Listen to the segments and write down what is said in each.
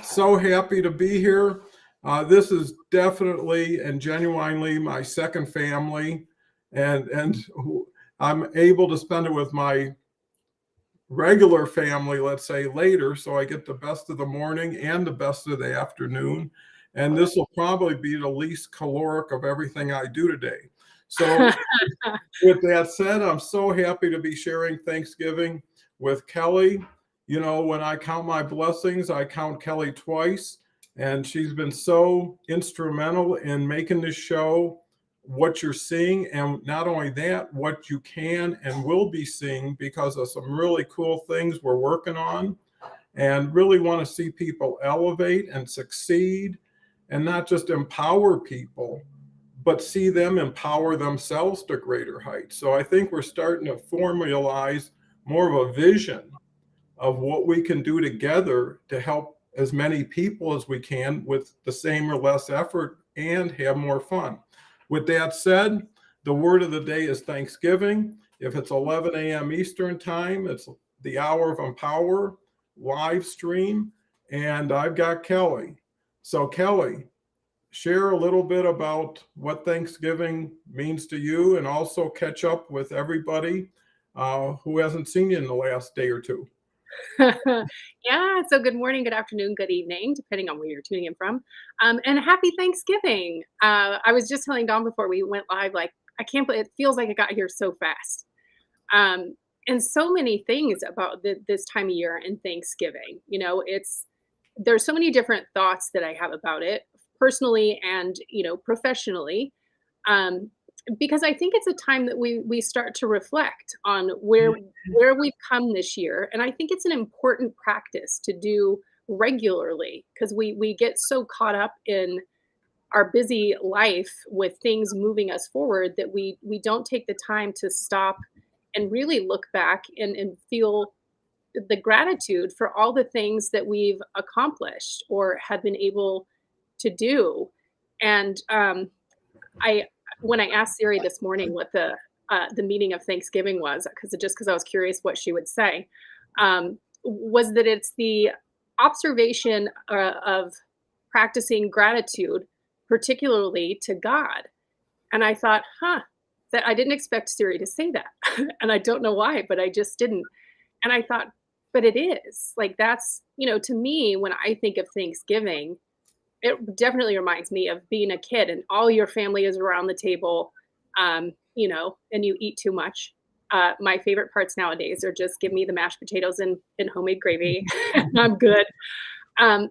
So happy to be here. This is definitely and genuinely my second family, and I'm able to spend it with my regular family, let's say later, so I get the best of the morning and the best of the afternoon. And this will probably be the least caloric of everything I do today. So, with that said, I'm so happy to be sharing Thanksgiving with Kelly. You know, when I count my blessings, I count Kelly twice, and she's been so instrumental in making this show what you're seeing, and not only that, what you can and will be seeing because of some really cool things we're working on, and really want to see people elevate and succeed and not just empower people but see them empower themselves to greater heights. So I think we're starting to formalize more of a vision of what we can do together to help as many people as we can with the same or less effort and have more fun. With that said, the word of the day is Thanksgiving. If it's 11 a.m. Eastern time, it's the Hour of Empower live stream, and I've got Kelly. So, Kelly, share a little bit about what Thanksgiving means to you and also catch up with everybody who hasn't seen you in the last day or two. Yeah, so good morning, good afternoon, good evening, depending on where you're tuning in from. And happy Thanksgiving. I was just telling Dawn before we went live, like, I can't believe it feels like it got here so fast. Um, and so many things about this time of year and Thanksgiving. There's so many different thoughts that I have about it personally and, professionally. Um, because I think it's a time that we start to reflect on where we've come this year, and I think it's an important practice to do regularly because we get so caught up in our busy life with things moving us forward that we don't take the time to stop and really look back and feel the gratitude for all the things that we've accomplished or have been able to do. And I when I asked Siri this morning what the meaning of Thanksgiving was, because I was curious what she would say, was that it's the observation of practicing gratitude, particularly to God. And I thought, huh, that I didn't expect Siri to say that, and I don't know why, but I just didn't. And I thought, but it is like that's to me when I think of Thanksgiving it definitely reminds me of being a kid and all your family is around the table, and you eat too much. My favorite parts nowadays are just give me the mashed potatoes and homemade gravy, and I'm good. Um,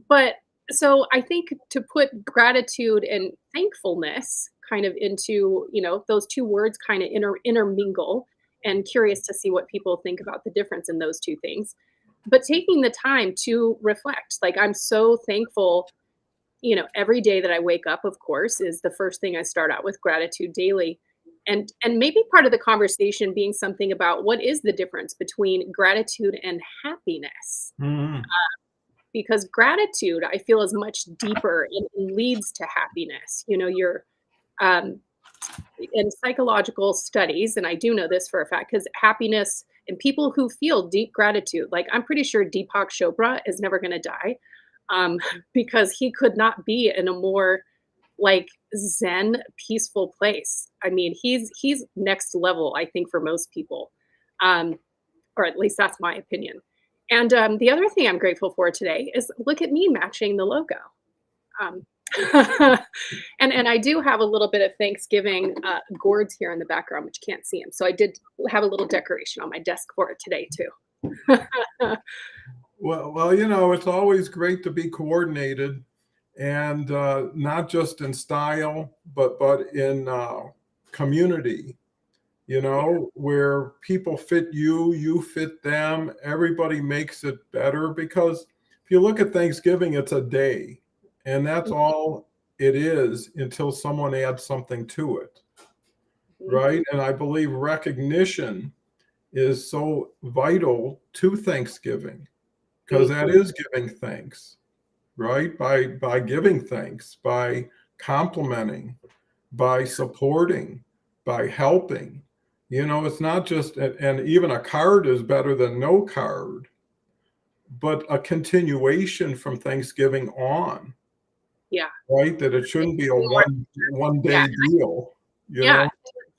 but so I think to put gratitude and thankfulness kind of into, those two words kind of intermingle, and curious to see what people think about the difference in those two things. But taking the time to reflect, like I'm so thankful, every day that I wake up, of course, is the first thing I start out with gratitude daily. And maybe part of the conversation being something about what is the difference between gratitude and happiness, Mhm. because gratitude I feel is much deeper and leads to happiness. You're um, in psychological studies, and I do know this for a fact, because happiness and people who feel deep gratitude, like I'm pretty sure Deepak Chopra is never going to die, because he could not be in a more like zen, peaceful place. I mean, he's next level, I think, for most people, um, or at least that's my opinion. And the other thing I'm grateful for today is look at me matching the logo. Um, and I do have a little bit of Thanksgiving gourds here in the background, which you can't see them. So I did have a little decoration on my desk for it today too. Well, it's always great to be coordinated, and not just in style, but in community. Yeah. Where people fit you, you fit them. Everybody makes it better because if you look at Thanksgiving, it's a day, and that's all it is until someone adds something to it, Mhm. right? And I believe recognition is so vital to Thanksgiving because that Mhm. is giving thanks, right? By giving thanks, by complimenting, by supporting, by helping. It's not just, and even a card is better than no card, but a continuation from Thanksgiving on, Yeah. right? That it shouldn't be a one Yeah. day deal, you Yeah. know?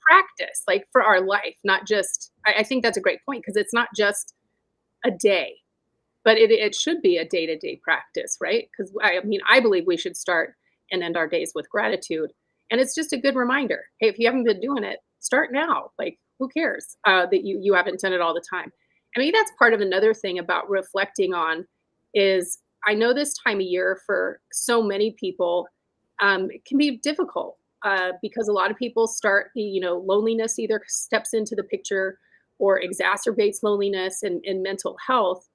Practice, like, for our life, not just I think that's a great point because it's not just a day, but it should be a day-to-day practice, right? Because I mean, I believe we should start and end our days with gratitude, and it's just a good reminder. Hey, if you haven't been doing it, start now. Like, who cares, that you haven't done it all the time? I mean, that's part of another thing about reflecting on is I know this time of year for so many people, it can be difficult, because a lot of people start loneliness either steps into the picture or exacerbates loneliness and mental health,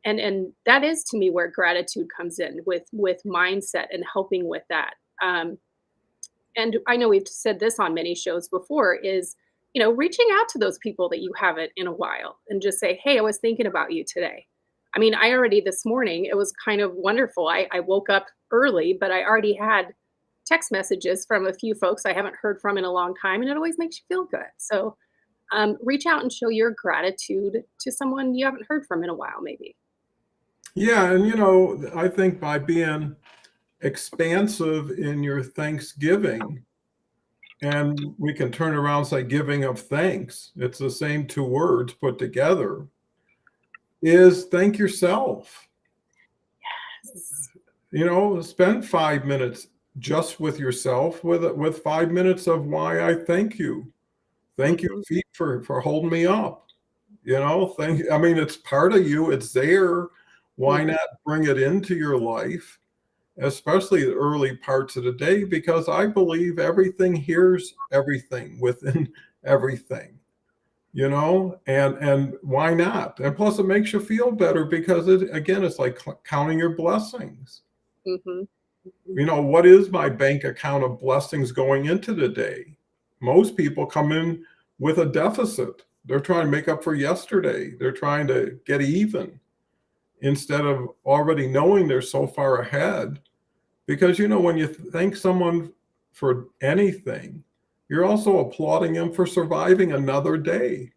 and that is to me where gratitude comes in with mindset and helping with that. And I know we've said this on many shows before is reaching out to those people that you haven't in a while and just say, hey, I was thinking about you today. I mean, I already this morning, it was kind of wonderful. I woke up early, but I already had text messages from a few folks I haven't heard from in a long time, and it always makes you feel good. So reach out and show your gratitude to someone you haven't heard from in a while, maybe. Yeah. And, I think by being expansive in your Thanksgiving, and we can turn around and say giving of thanks, it's the same two words put together, is thank yourself. Spend 5 minutes just with yourself with 5 minutes of why I thank you. Thank you, Mhm. feet, for holding me up. I mean, it's part of you, it's there. Why Mhm. not bring it into your life, especially the early parts of the day? Because I believe everything hears everything within everything, and why not? And plus, it makes you feel better because it's like counting your blessings. Mhm. What is my bank account of blessings going into the day? Most people come in with a deficit. They're trying to make up for yesterday. They're trying to get even instead of already knowing they're so far ahead. Because, when you thank someone for anything, you're also applauding them for surviving another day,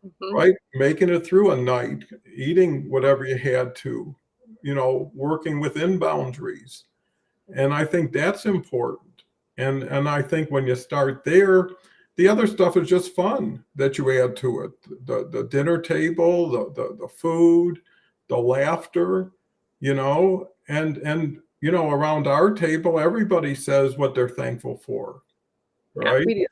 Mhm. right? Making it through a night, eating whatever you had to, working within boundaries. And I think that's important. And I think when you start there, the other stuff is just fun that you add to it. The dinner table, the food, the laughter, around our table, everybody says what they're thankful for, Yeah, right? we do.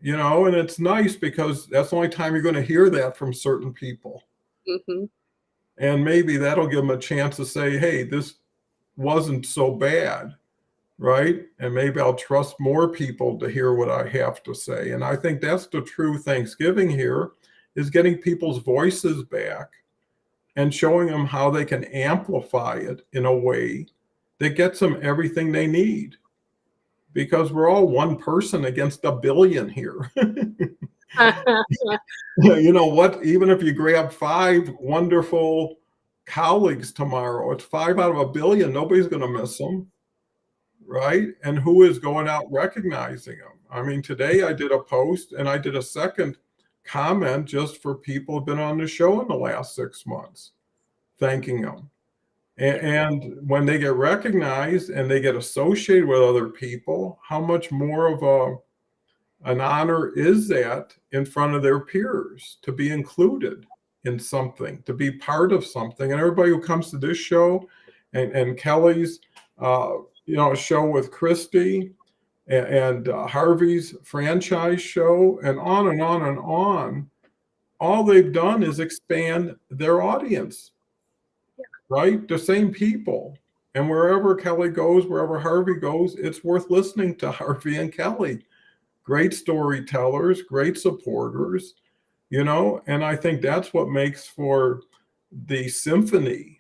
And it's nice because that's the only time you're going to hear that from certain people. Mhm. And maybe that'll give them a chance to say, hey, this wasn't so bad, right? And maybe I'll trust more people to hear what I have to say. And I think that's the true Thanksgiving here, is getting people's voices back and showing them how they can amplify it in a way that gets them everything they need. Because we're all one person against a billion here. You know what? Even if you grab 5 wonderful colleagues tomorrow, it's 5 out of 1 billion. Nobody's going to miss them, right? And who is going out recognizing them? I mean, today I did a post and I did a second comment just for people who've been on the show in the last 6 months, thanking them. And when they get recognized and they get associated with other people, how much more of an honor is that in front of their peers to be included in something, to be part of something? And everybody who comes to this show and Kelly's, show with Christy and Harvey's franchise show and on and on and on, all they've done is expand their audience, right? The same people. And wherever Kelly goes, wherever Harvey goes, it's worth listening to Harvey and Kelly. Great storytellers, great supporters, and I think that's what makes for the symphony.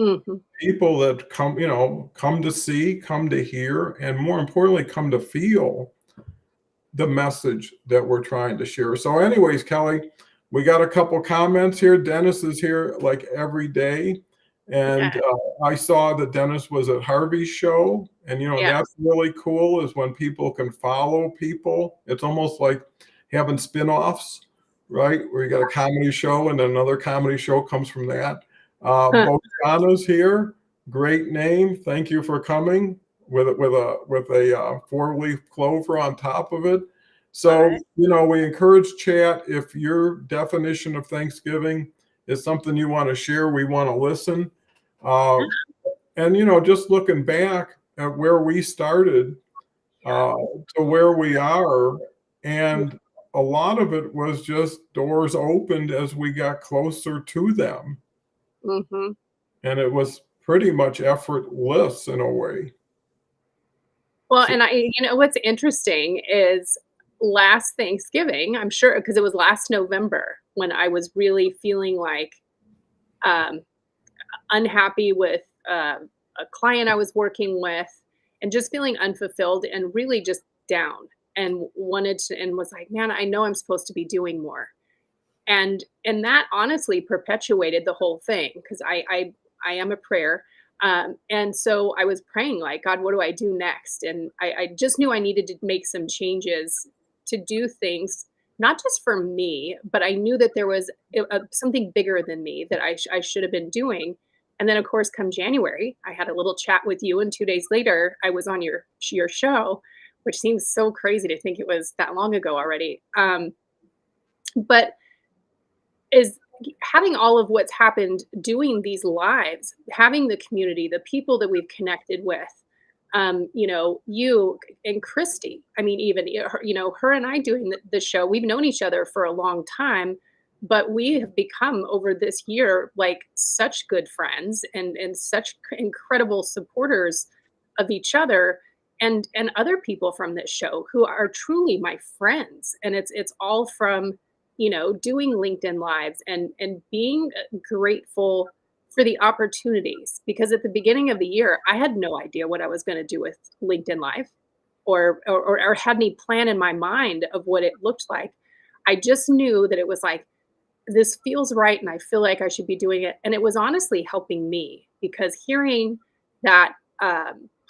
Mhm. People that come to see, come to hear, and more importantly, come to feel the message that we're trying to share. So, anyways, Kelly, we got a couple comments here. Dennis is here like every day. And Yeah. I saw that Dennis was at Harvey's show. And, Yeah. that's really cool is when people can follow people. It's almost like having spin offs, right? Where you got a comedy show and then another comedy show comes from that. Huh. Bojana's here. Great name. Thank you for coming with a 4-leaf clover on top of it. Love So, it. we encourage chat. If your definition of Thanksgiving is something you want to share, we want to listen. Uh, and, just looking back at where we started Yeah. uh, to where we are, and a lot of it was just doors opened as we got closer to them. Mm-hmm. And it was pretty much effortless in a way. Well, So, and what's interesting is last Thanksgiving, I'm sure because it was last November when I was really feeling like um, unhappy with a client I was working with and just feeling unfulfilled and really just down and wanted to and was like, man, I know I'm supposed to be doing more. And that honestly perpetuated the whole thing because I am a prayer. And so I was praying like, God, what do I do next? And I just knew I needed to make some changes to do things not just for me, but I knew that there was something bigger than me that I should have been doing. And then, of course, come January, I had a little chat with you, and 2 days later, I was on your show, which seems so crazy to think it was that long ago already. But is having all of what's happened, doing these lives, having the community, the people that we've connected with, you and Christy. I mean, even her and I doing the show. We've known each other for a long time, but we have become over this year like such good friends and such incredible supporters of each other and other people from this show who are truly my friends. And it's all from doing LinkedIn lives and being grateful for the opportunities because at the beginning of the year I had no idea what I was going to do with LinkedIn live or had any plan in my mind of what it looked like. I just knew that it was like this feels right and I feel like I should be doing it. And it was honestly helping me because hearing that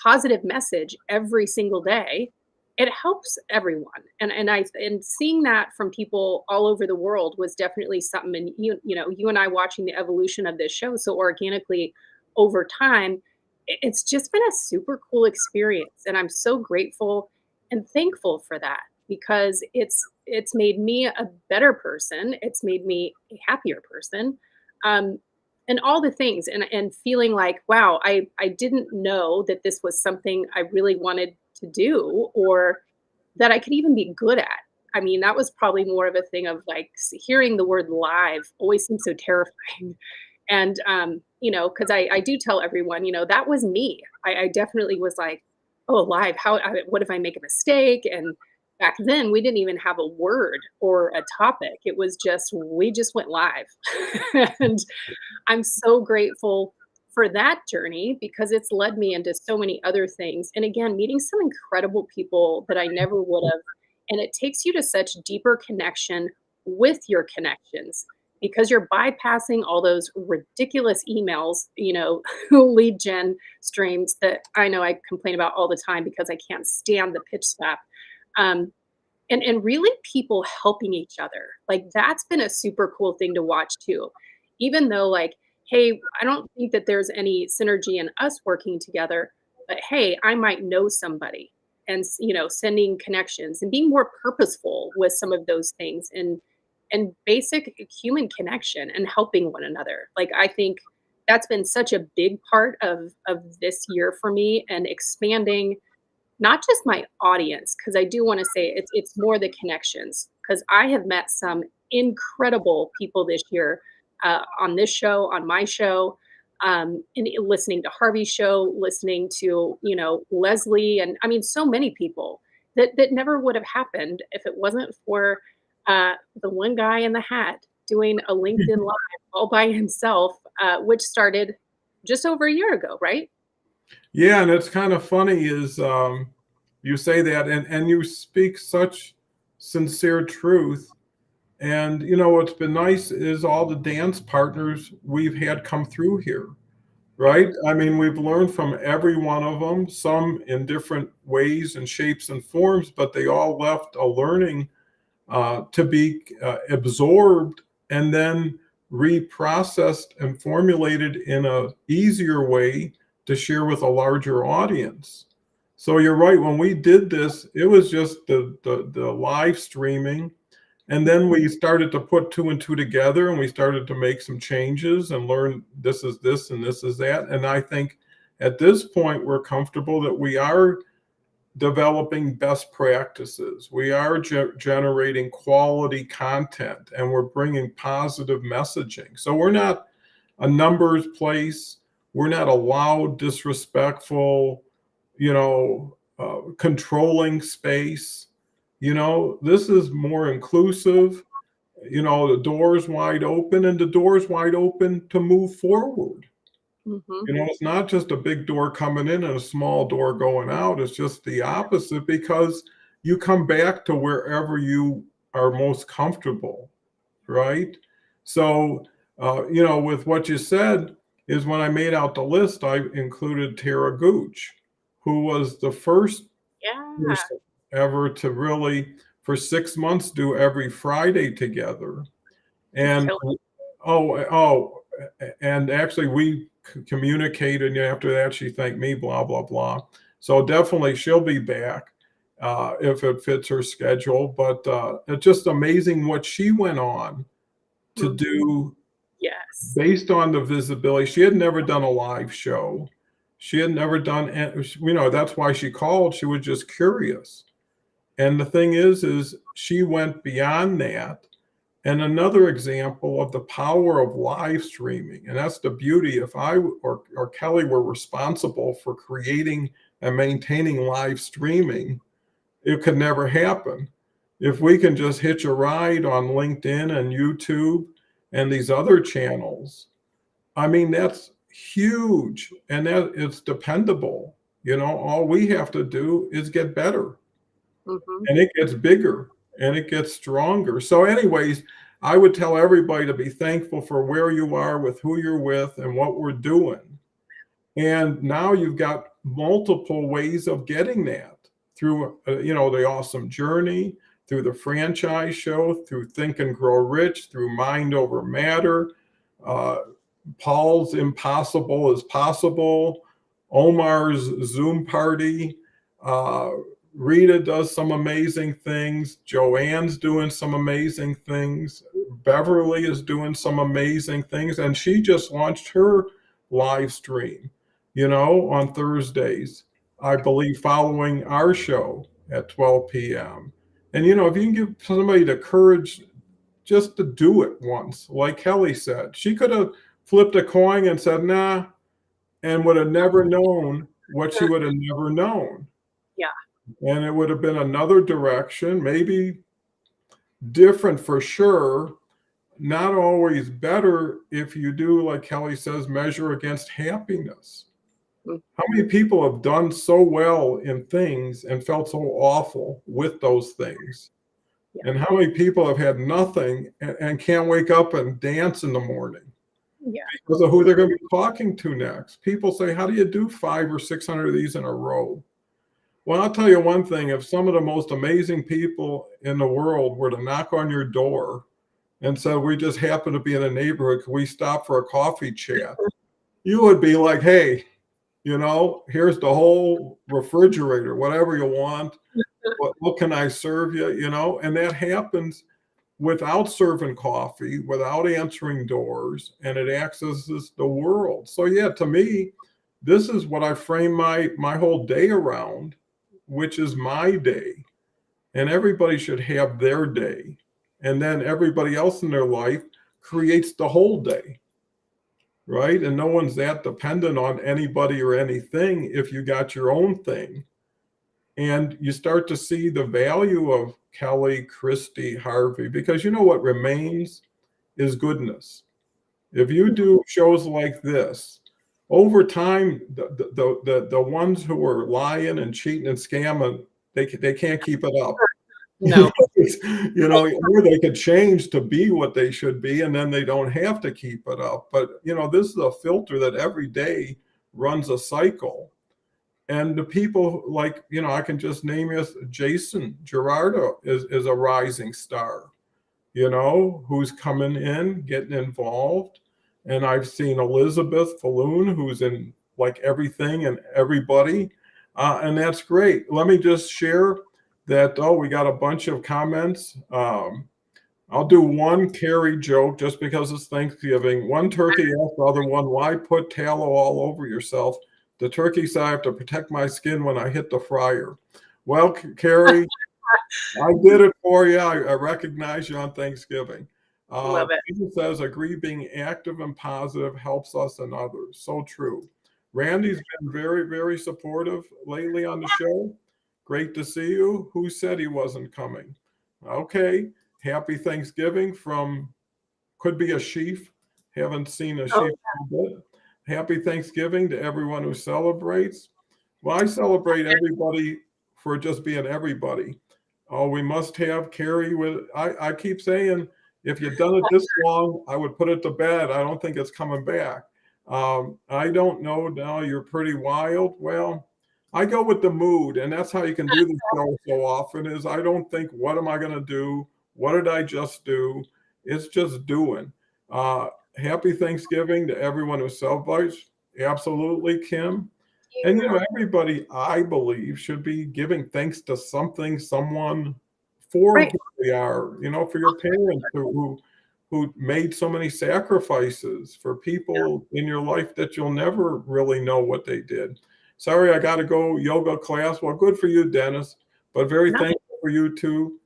positive message every single day, it helps everyone. And seeing that from people all over the world was definitely something. And you and I watching the evolution of this show so organically over time, it's just been a super cool experience. And I'm so grateful and thankful for that because it's made me a better person. It's made me a happier person. Um, and all the things and feeling like, wow, I didn't know that this was something I really wanted to do or that I could even be good at. I mean, that was probably more of a thing of like hearing the word live always seems so terrifying. And, because I do tell everyone, that was me. I definitely was like, oh, live, what if I make a mistake? And back then we didn't even have a word or a topic. It was just, we just went live. And I'm so grateful for that journey because it's led me into so many other things. And again, meeting some incredible people that I never would have. And it takes you to such deeper connection with your connections because you're bypassing all those ridiculous emails, lead gen streams that I know I complain about all the time because I can't stand the pitch slap. Um, and really people helping each other. Like that's been a super cool thing to watch too. Even though like, hey, I don't think that there's any synergy in us working together, but hey, I might know somebody and sending connections and being more purposeful with some of those things and basic human connection and helping one another. Like I think that's been such a big part of this year for me and expanding not just my audience, because I do want to say it's more the connections, because I have met some incredible people this year on this show, on my show, and listening to Harvey's show, listening to Leslie, and I mean so many people that never would have happened if it wasn't for the one guy in the hat doing a LinkedIn Live all by himself, which started just over a year ago, right? yeah, and it's kind of funny is you say that and you speak such sincere truth. And what's been nice is all the dance partners we've had come through here, right? I mean, we've learned from every one of them, some in different ways and shapes and forms, but they all left a learning to be absorbed and then reprocessed and formulated in a easier way to share with a larger audience. So you're right. When we did this, it was just the live streaming. And then we started to put two and two together, and we started to make some changes and learn this is this and this is that. And I think at this point, we're comfortable that we are developing best practices. We are generating quality content, and we're bringing positive messaging. So we're not a numbers place. We're not a loud, disrespectful, controlling space. This is more inclusive. The door's wide open, and the door's wide open to move forward. It's not just a big door coming in and a small door going out. It's just the opposite, because you come back to wherever you are most comfortable, right? So, with what you said is when I made out the list, I included Tara Gooch, who was the first person ever to really, for 6 months, do every Friday together. And and actually we communicated, and after that she thanked me, blah blah blah. So definitely she'll be back if it fits her schedule. But it's just amazing what she went on to do. Yes. Based on the visibility. She had never done a live show. She had never done, that's why she called. She was just curious. And the thing is she went beyond that. And another example of the power of live streaming, and that's the beauty. If I or Kelly were responsible for creating and maintaining live streaming, it could never happen. If we can just hitch a ride on LinkedIn and YouTube and these other channels, I mean, that's huge, and that it's dependable. All we have to do is get better, and it gets bigger and it gets stronger. So anyways, I would tell everybody to be thankful for where you are, with who you're with, and what we're doing. And now you've got multiple ways of getting that through, the Awesome Journey, through the franchise show, through Think and Grow Rich, through Mind Over Matter, Paul's Impossible is Possible, Omar's Zoom Party, Rita does some amazing things, Joanne's doing some amazing things, Beverly is doing some amazing things, and she just launched her live stream, on Thursdays, I believe, following our show at 12 p.m. And, if you can give somebody the courage just to do it once, like Kelly said, she could have flipped a coin and said, nah, and would have never known what she would have never known. Yeah. And it would have been another direction, maybe different for sure, not always better if you do, like Kelly says, measure against happiness. How many people have done so well in things and felt so awful with those things? Yeah. And how many people have had nothing and can't wake up and dance in the morning? Yeah. Because of who they're going to be talking to next. People say, how do you do 500 or 600 of these in a row? Well, I'll tell you one thing. If some of the most amazing people in the world were to knock on your door and said, we just happen to be in a neighborhood, can we stop for a coffee chat? You would be like, hey, here's the whole refrigerator, whatever you want. What can I serve you? And that happens without serving coffee, without answering doors, and it accesses the world. So yeah, to me, this is what I frame my whole day around, which is my day. And everybody should have their day. And then everybody else in their life creates the whole day. Right? And no one's that dependent on anybody or anything if you got your own thing. And you start to see the value of Kelly, Christy, Harvey, because what remains is goodness. If you do shows like this, over time, the ones who are lying and cheating and scamming, they can't keep it up. No. Or they could change to be what they should be, and then they don't have to keep it up. But, this is a filter that every day runs a cycle. And the people like, I can just name you, Jason Gerardo is a rising star. who's coming in, getting involved. And I've seen Elizabeth Falloon, who's in like everything and everybody. And that's great. Let me just share that. Oh, we got a bunch of comments. I'll do one Carrie joke just because it's Thanksgiving. One turkey asked the other one, why put tallow all over yourself? The turkey said, I have to protect my skin when I hit the fryer. Well, Carrie, I did it for you. I recognize you on Thanksgiving. Love it. Peter says, agree, being active and positive helps us and others. So true. Randy's been very, very supportive lately on the show. Great to see you. Who said he wasn't coming? Okay. Happy Thanksgiving from, could be a sheaf. Haven't seen a sheaf in a bit. Happy Thanksgiving to everyone who celebrates. Well, I celebrate everybody for just being everybody. Oh, we must have Carrie with, I keep saying, if you've done it this long, I would put it to bed. I don't think it's coming back. I don't know now, you're pretty wild. Well, I go with the mood, and that's how you can do the show so often is I don't think, what am I going to do? What did I just do? It's just doing. Happy Thanksgiving to everyone who celebrates. Absolutely, Kim. And everybody, I believe, should be giving thanks to something, someone, for Right. who they are. For your parents who made so many sacrifices, for people in your life that you'll never really know what they did. Sorry, I got to go yoga class. Well, good for you, Dennis. But very thankful for you too.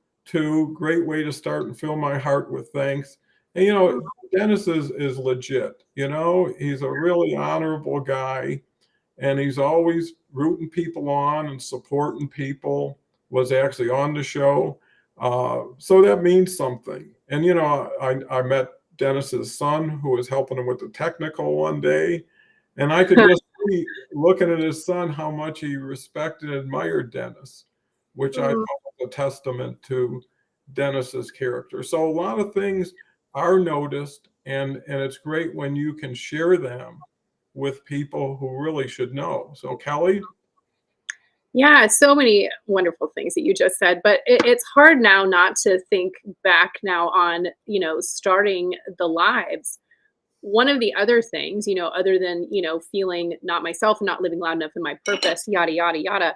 Great way to start and fill my heart with thanks. And Dennis is legit. He's a really honorable guy. And he's always rooting people on and supporting people, was actually on the show. So that means something. And, I met Dennis's son, who was helping him with the technical one day. And I could just see, looking at his son, how much he respected and admired Dennis, which I thought was a testament to Dennis's character. So a lot of things are noticed, and it's great when you can share them with people who really should know. So Kelly? Yeah, so many wonderful things that you just said, but it's hard now not to think back now on, starting the lives. One of the other things, other than, feeling not myself, not living loud enough in my purpose, yada, yada, yada.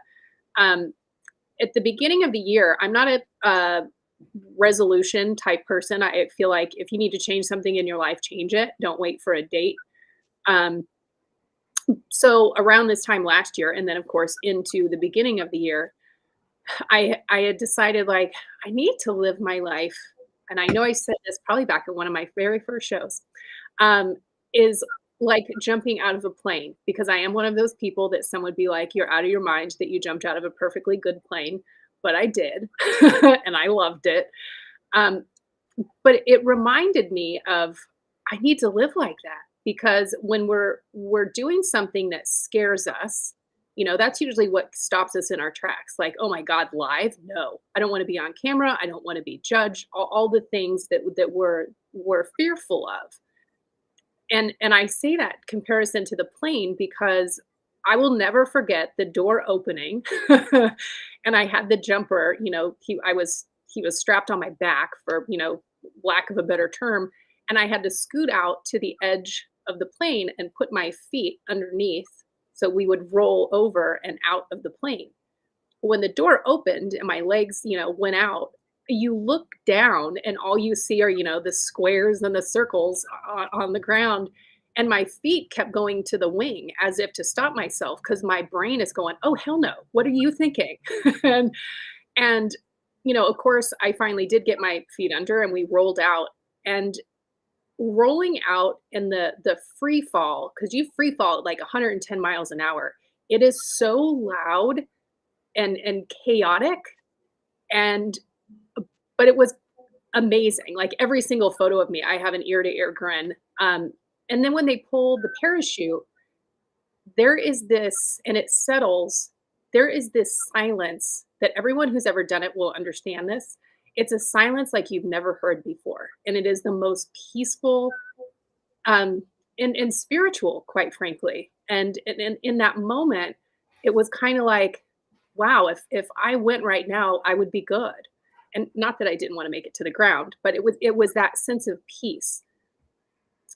At the beginning of the year, I'm not a resolution type person. I feel like if you need to change something in your life, change it. Don't wait for a date. So around this time last year, and then of course into the beginning of the year, I had decided like I need to live my life. And I know I said this probably back at one of my very first shows, is like jumping out of a plane, because I am one of those people that some would be like, you're out of your mind that you jumped out of a perfectly good plane. But I did, and I loved it. But it reminded me of I need to live like that, because when we're doing something that scares us, that's usually what stops us in our tracks. Like, oh my God, live? No, I don't want to be on camera. I don't want to be judged. All the things that we're fearful of. And I say that comparison to the plane because I will never forget the door opening, and I had the jumper. He was strapped on my back, for lack of a better term, and I had to scoot out to the edge of the plane and put my feet underneath so we would roll over and out of the plane. When the door opened and my legs, went out, you look down and all you see are, the squares and the circles on the ground. And my feet kept going to the wing as if to stop myself, because my brain is going, oh, hell no. What are you thinking? and, of course, I finally did get my feet under and we rolled out. And rolling out in the free fall, because you free fall at like 110 miles an hour, it is so loud and chaotic, and but it was amazing. Like every single photo of me, I have an ear to ear grin. And then when they pull the parachute, there is this, and it settles, there is this silence that everyone who's ever done it will understand this. It's a silence like you've never heard before. And it is the most peaceful, and spiritual, quite frankly. And in that moment, it was kind of like, wow, if I went right now, I would be good. And not that I didn't want to make it to the ground, but it was that sense of peace.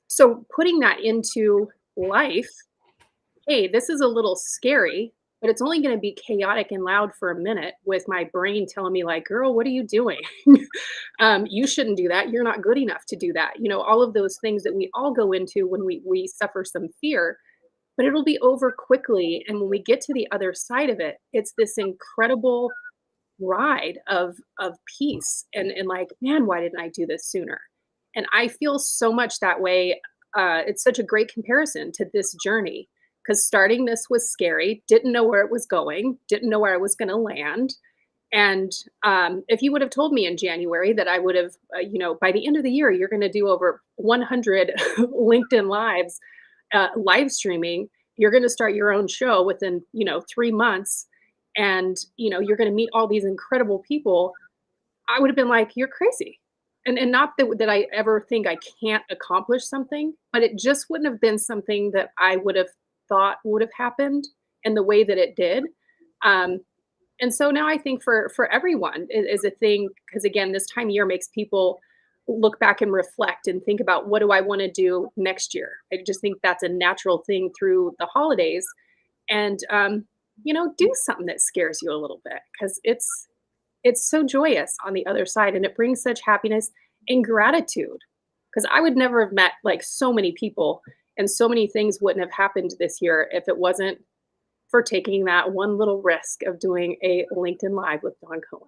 So putting that into life, hey, this is a little scary, but it's only going to be chaotic and loud for a minute with my brain telling me, like, girl, what are you doing? You shouldn't do that. You're not good enough to do that. All of those things that we all go into when we suffer some fear, but it'll be over quickly. And when we get to the other side of it, it's this incredible ride of peace and like, man, why didn't I do this sooner? And I feel so much that way. It's such a great comparison to this journey because starting this was scary, didn't know where it was going, didn't know where I was going to land. And if you would have told me in January that I would have, by the end of the year, you're going to do over 100 LinkedIn lives, live streaming, you're going to start your own show within, 3 months, and, you're going to meet all these incredible people, I would have been like, you're crazy. And not that I ever think I can't accomplish something, but it just wouldn't have been something that I would have thought would have happened in the way that it did. Um, and so now I think for everyone is a thing, because again, this time of year makes people look back and reflect and think about, what do I want to do next year? I just think that's a natural thing through the holidays. And do something that scares you a little bit, because it's so joyous on the other side, and it brings such happiness and gratitude. Because I would never have met like so many people, and so many things wouldn't have happened this year if it wasn't for taking that one little risk of doing a LinkedIn Live with Don Cohen.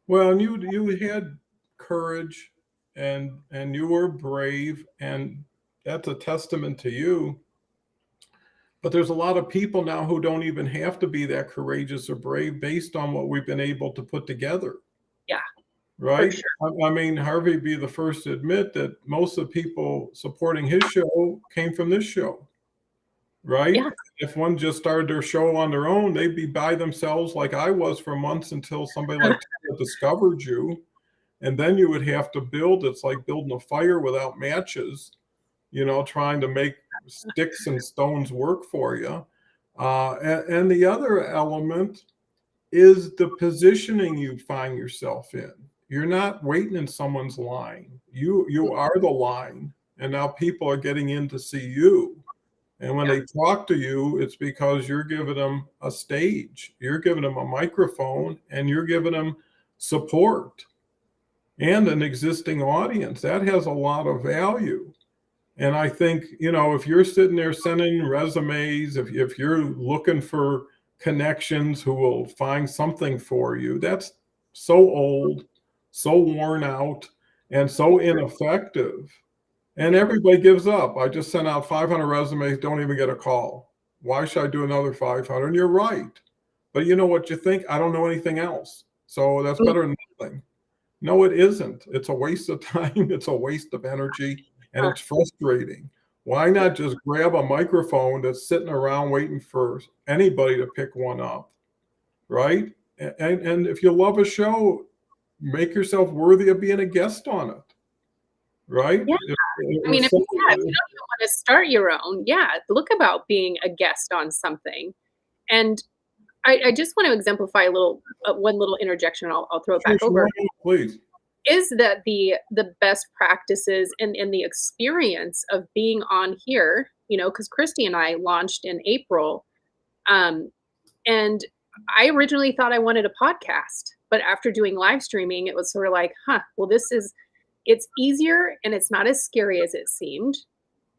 Well, and you had courage, and you were brave, and that's a testament to you. But there's a lot of people now who don't even have to be that courageous or brave based on what we've been able to put together, Yeah, for right? sure. I mean, Harvey be the first to admit that most of the people supporting his show came from this show, right? Yeah, If one just started their show on their own, they'd be by themselves like I was for months until somebody like Tina discovered you. And then you would have to build. It's like building a fire without matches, trying to make sticks and stones work for you. And the other element is the positioning you find yourself in. You're not waiting in someone's line. You are the line, and now people are getting in to see you. And when yeah, they talk to you, it's because you're giving them a stage, you're giving them a microphone, and you're giving them support and an existing audience. That has a lot of value. And I think, if you're sitting there sending resumes, if you're looking for connections who will find something for you, that's so old, so worn out, and so ineffective. And everybody gives up. I just sent out 500 resumes, don't even get a call. Why should I do another 500? And you're right. But you know what you think? I don't know anything else. So that's mm, better than nothing. No, it isn't. It's a waste of time. It's a waste of energy, and uh, it's frustrating. Why not just grab a microphone that's sitting around waiting for anybody to pick one up, right? And if you love a show, make yourself worthy of being a guest on it, right? yeah. I mean, if you don't even want to start your own, yeah, look about being a guest on something. And I just want to exemplify a little, one little interjection. I'll throw it Sure, back over. please. Is that the best practices and the experience of being on here? Because Christy and I launched in April, um, and I originally thought I wanted a podcast, but after doing live streaming, it was sort of like, huh, well, it's easier and it's not as scary as it seemed.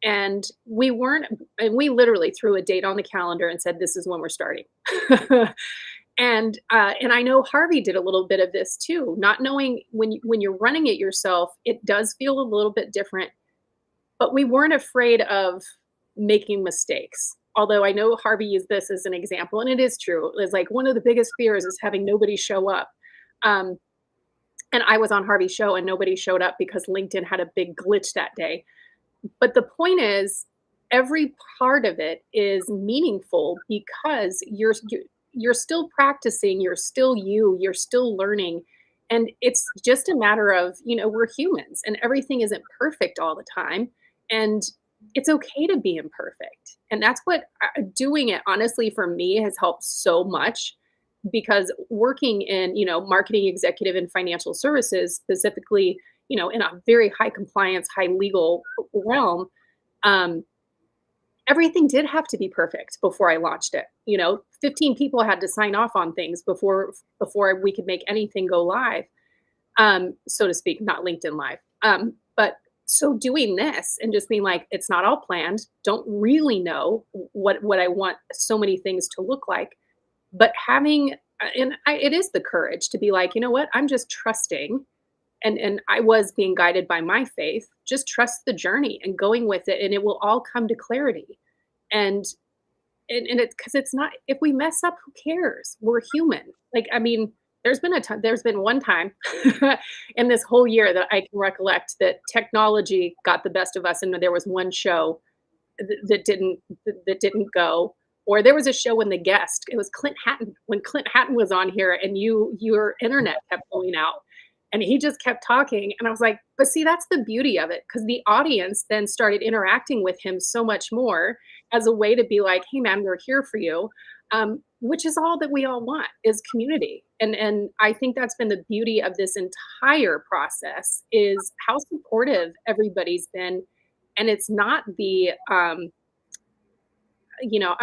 And we literally threw a date on the calendar and said, this is when we're starting. And I know Harvey did a little bit of this too, not knowing when you're running it yourself, it does feel a little bit different, but we weren't afraid of making mistakes. Although I know Harvey used this as an example, and it is true. It's like one of the biggest fears is having nobody show up. Um, and I was on Harvey's show and nobody showed up because LinkedIn had a big glitch that day. But the point is, every part of it is meaningful because you're still practicing, you're still you're still learning. And it's just a matter of, we're humans and everything isn't perfect all the time. And it's okay to be imperfect. And that's what doing it, honestly, for me has helped so much because working in, marketing executive and financial services, specifically, in a very high compliance, high legal realm, um, everything did have to be perfect before I launched it. 15 people had to sign off on things before we could make anything go live, so to speak, not LinkedIn Live. But so doing this and just being like, it's not all planned. Don't really know what I want so many things to look like, but having it is the courage to be like, you know what, I'm just trusting, and I was being guided by my faith. Just trust the journey and going with it, and it will all come to clarity. And it's because it's not, if we mess up, who cares? We're human. Like, I mean, there's been one time in this whole year that I can recollect that technology got the best of us, and there was one show that didn't go. Or there was a show when it was Clint Hatton, when Clint Hatton was on here, and your internet kept going out, and he just kept talking, and I was like, but see, that's the beauty of it, because the audience then started interacting with him so much more as a way to be like, hey man, we're here for you, which is all that we all want, is community. And I think that's been the beauty of this entire process, is how supportive everybody's been. And it's not the I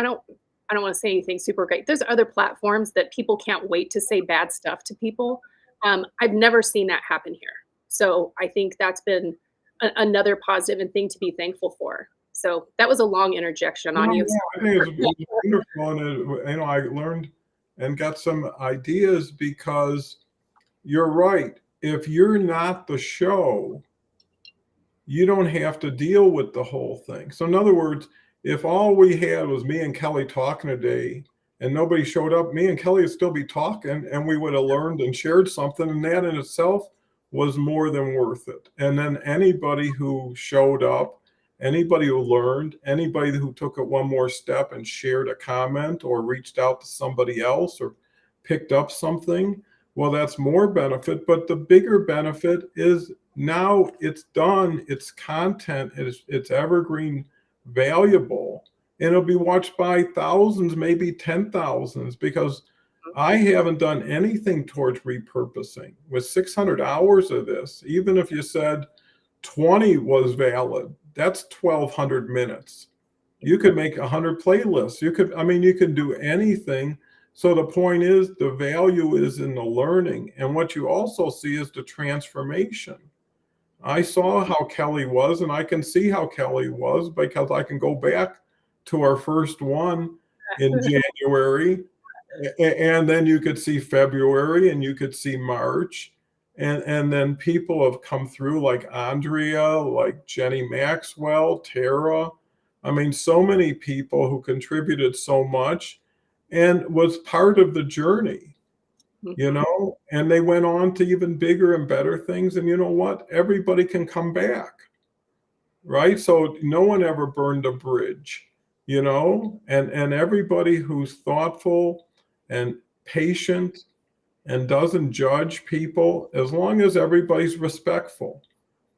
don't want to say anything super great. There's other platforms that people can't wait to say bad stuff to people. I've never seen that happen here. So I think that's been another positive and thing to be thankful for. So that was a long interjection on you. I think it's wonderful, and I learned and got some ideas, because you're right. If you're not the show, you don't have to deal with the whole thing. So in other words, if all we had was me and Kelly talking today and nobody showed up, me and Kelly would still be talking, and we would have learned and shared something, and that in itself was more than worth it. And then anybody who showed up, anybody who learned, anybody who took it one more step and shared a comment or reached out to somebody else or picked up something, well, that's more benefit. But the bigger benefit is now it's done, it's content, it's evergreen, valuable, and it'll be watched by thousands, maybe 10,000s, because I haven't done anything towards repurposing. With 600 hours of this, even if you said 20 was valid, that's 1,200 minutes. You could make 100 playlists. You could do anything. So the point is, the value is in the learning. And what you also see is the transformation. I saw how Kelly was, and I can see how Kelly was because I can go back to our first one in January, and then you could see February, and you could see March, and then people have come through like Andrea, like Jenny Maxwell, Tara. I mean, so many people who contributed so much and was part of the journey. And they went on to even bigger and better things. And you know what? Everybody can come back, right? So no one ever burned a bridge, and everybody who's thoughtful and patient and doesn't judge people, as long as everybody's respectful,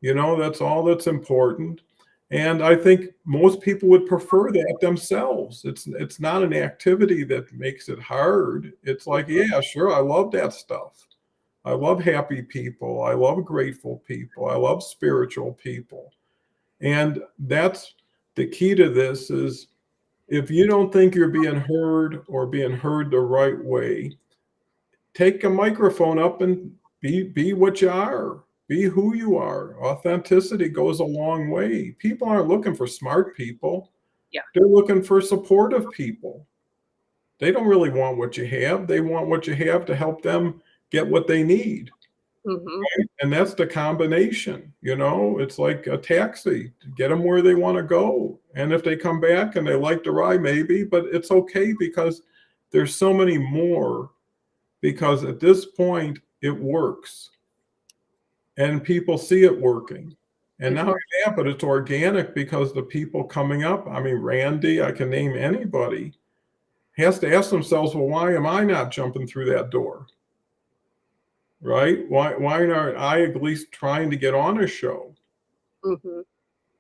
that's all that's important. And I think most people would prefer that themselves. It's not an activity that makes it hard. It's like, yeah, sure, I love that stuff. I love happy people. I love grateful people. I love spiritual people. And that's the key to this, is if you don't think you're being heard or being heard the right way, take a microphone up and be what you are. Be who you are. Authenticity goes a long way. People aren't looking for smart people. Yeah. They're looking for supportive people. They don't really want what you have. They want what you have to help them get what they need. Right? And that's the combination. It's like a taxi. Get them where they want to go. And if they come back and they like the ride, maybe, but it's okay, because there's so many more, because at this point it works. And people see it working. And not only that, but it's organic, because the people coming up, I mean, Randy, I can name anybody, has to ask themselves, well, why am I not jumping through that door? Right? Why aren't I at least trying to get on a show?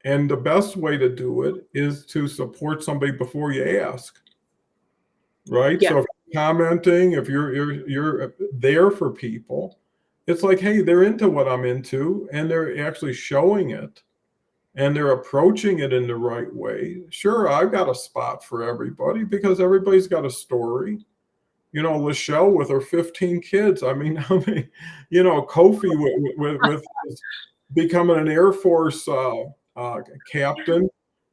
And the best way to do it is to support somebody before you ask. Right? Yeah. So if commenting, if you're there for people, it's like, hey, they're into what I'm into, and they're actually showing it, and they're approaching it in the right way. Sure, I've got a spot for everybody because everybody's got a story. Lachelle with her 15 kids. I mean, how many, Kofi with becoming an Air Force captain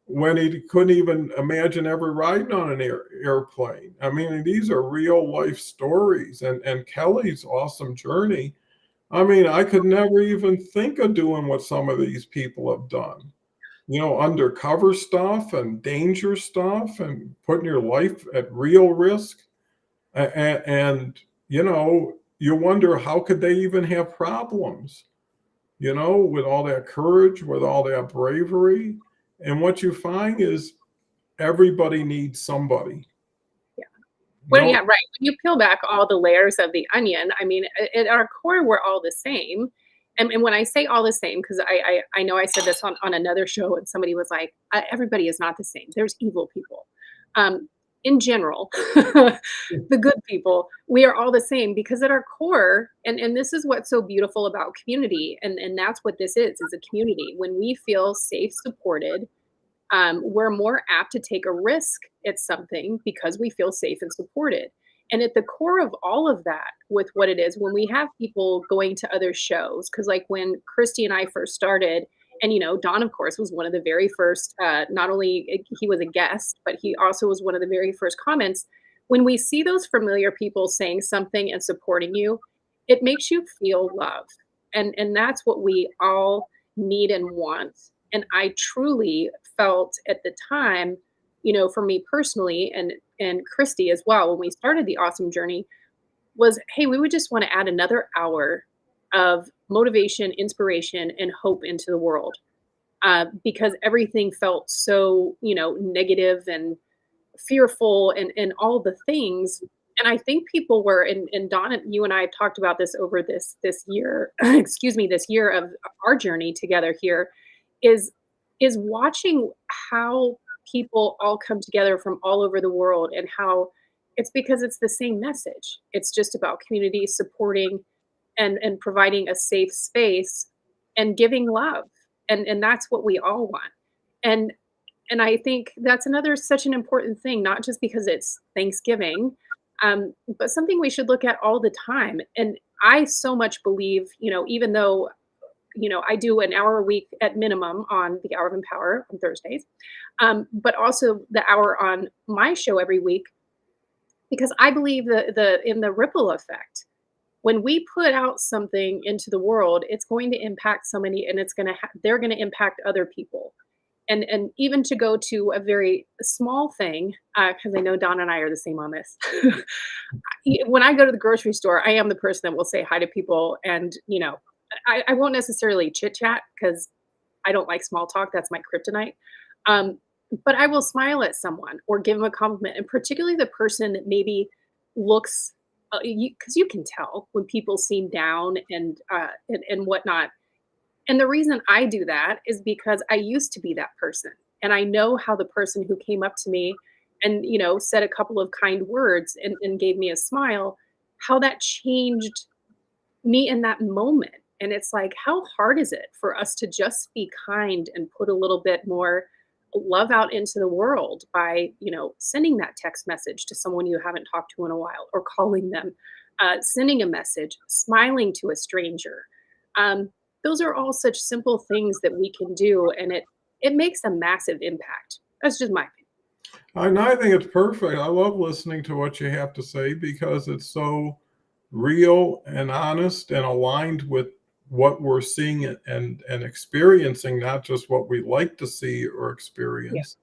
when he couldn't even imagine ever riding on an airplane. I mean, these are real life stories, and Kelly's awesome journey. I mean, I could never even think of doing what some of these people have done. Undercover stuff and danger stuff and putting your life at real risk. And you wonder, how could they even have problems, with all that courage, with all that bravery. And what you find is everybody needs somebody. Well, yeah, right. When you peel back all the layers of the onion, I mean, at our core, we're all the same. And when I say all the same, because I know I said this on another show, and somebody was like, everybody is not the same. There's evil people. In general, the good people, we are all the same, because at our core, and this is what's so beautiful about community, and that's what this is a community. When we feel safe, supported, we're more apt to take a risk at something because we feel safe and supported. And at the core of all of that, with what it is, when we have people going to other shows, because like when Christy and I first started, and Don, of course, was one of the very first, not only he was a guest, but he also was one of the very first comments. When we see those familiar people saying something and supporting you, it makes you feel love. And that's what we all need and want. And I truly felt at the time, for me personally, and Christy as well, when we started the Awesome Journey, was, hey, we would just want to add another hour of motivation, inspiration, and hope into the world, because everything felt so, negative and fearful and all the things. And I think people were, and Donna, you and I have talked about this over this year, excuse me, this year of our journey together here, is watching how people all come together from all over the world, and how it's because it's the same message. It's just about community, supporting and providing a safe space and giving love. And that's what we all want. And I think that's such an important thing, not just because it's Thanksgiving, but something we should look at all the time. And I so much believe, even though I do an hour a week at minimum on the Hour of Empower on Thursdays, but also the hour on my show every week, because I believe in the ripple effect. When we put out something into the world, it's going to impact somebody, and they're going to impact other people. And even to go to a very small thing, because I know Don and I are the same on this. When I go to the grocery store, I am the person that will say hi to people, and I won't necessarily chit chat because I don't like small talk. That's my kryptonite. But I will smile at someone or give them a compliment, and particularly the person that maybe looks, because you can tell when people seem down and whatnot. And the reason I do that is because I used to be that person, and I know how the person who came up to me and said a couple of kind words and gave me a smile, how that changed me in that moment. And it's like, how hard is it for us to just be kind and put a little bit more love out into the world by, sending that text message to someone you haven't talked to in a while, or calling them, sending a message, smiling to a stranger. Those are all such simple things that we can do, and it makes a massive impact. That's just my opinion. I think it's perfect. I love listening to what you have to say because it's so real and honest and aligned with what we're seeing and experiencing, not just what we like to see or experience.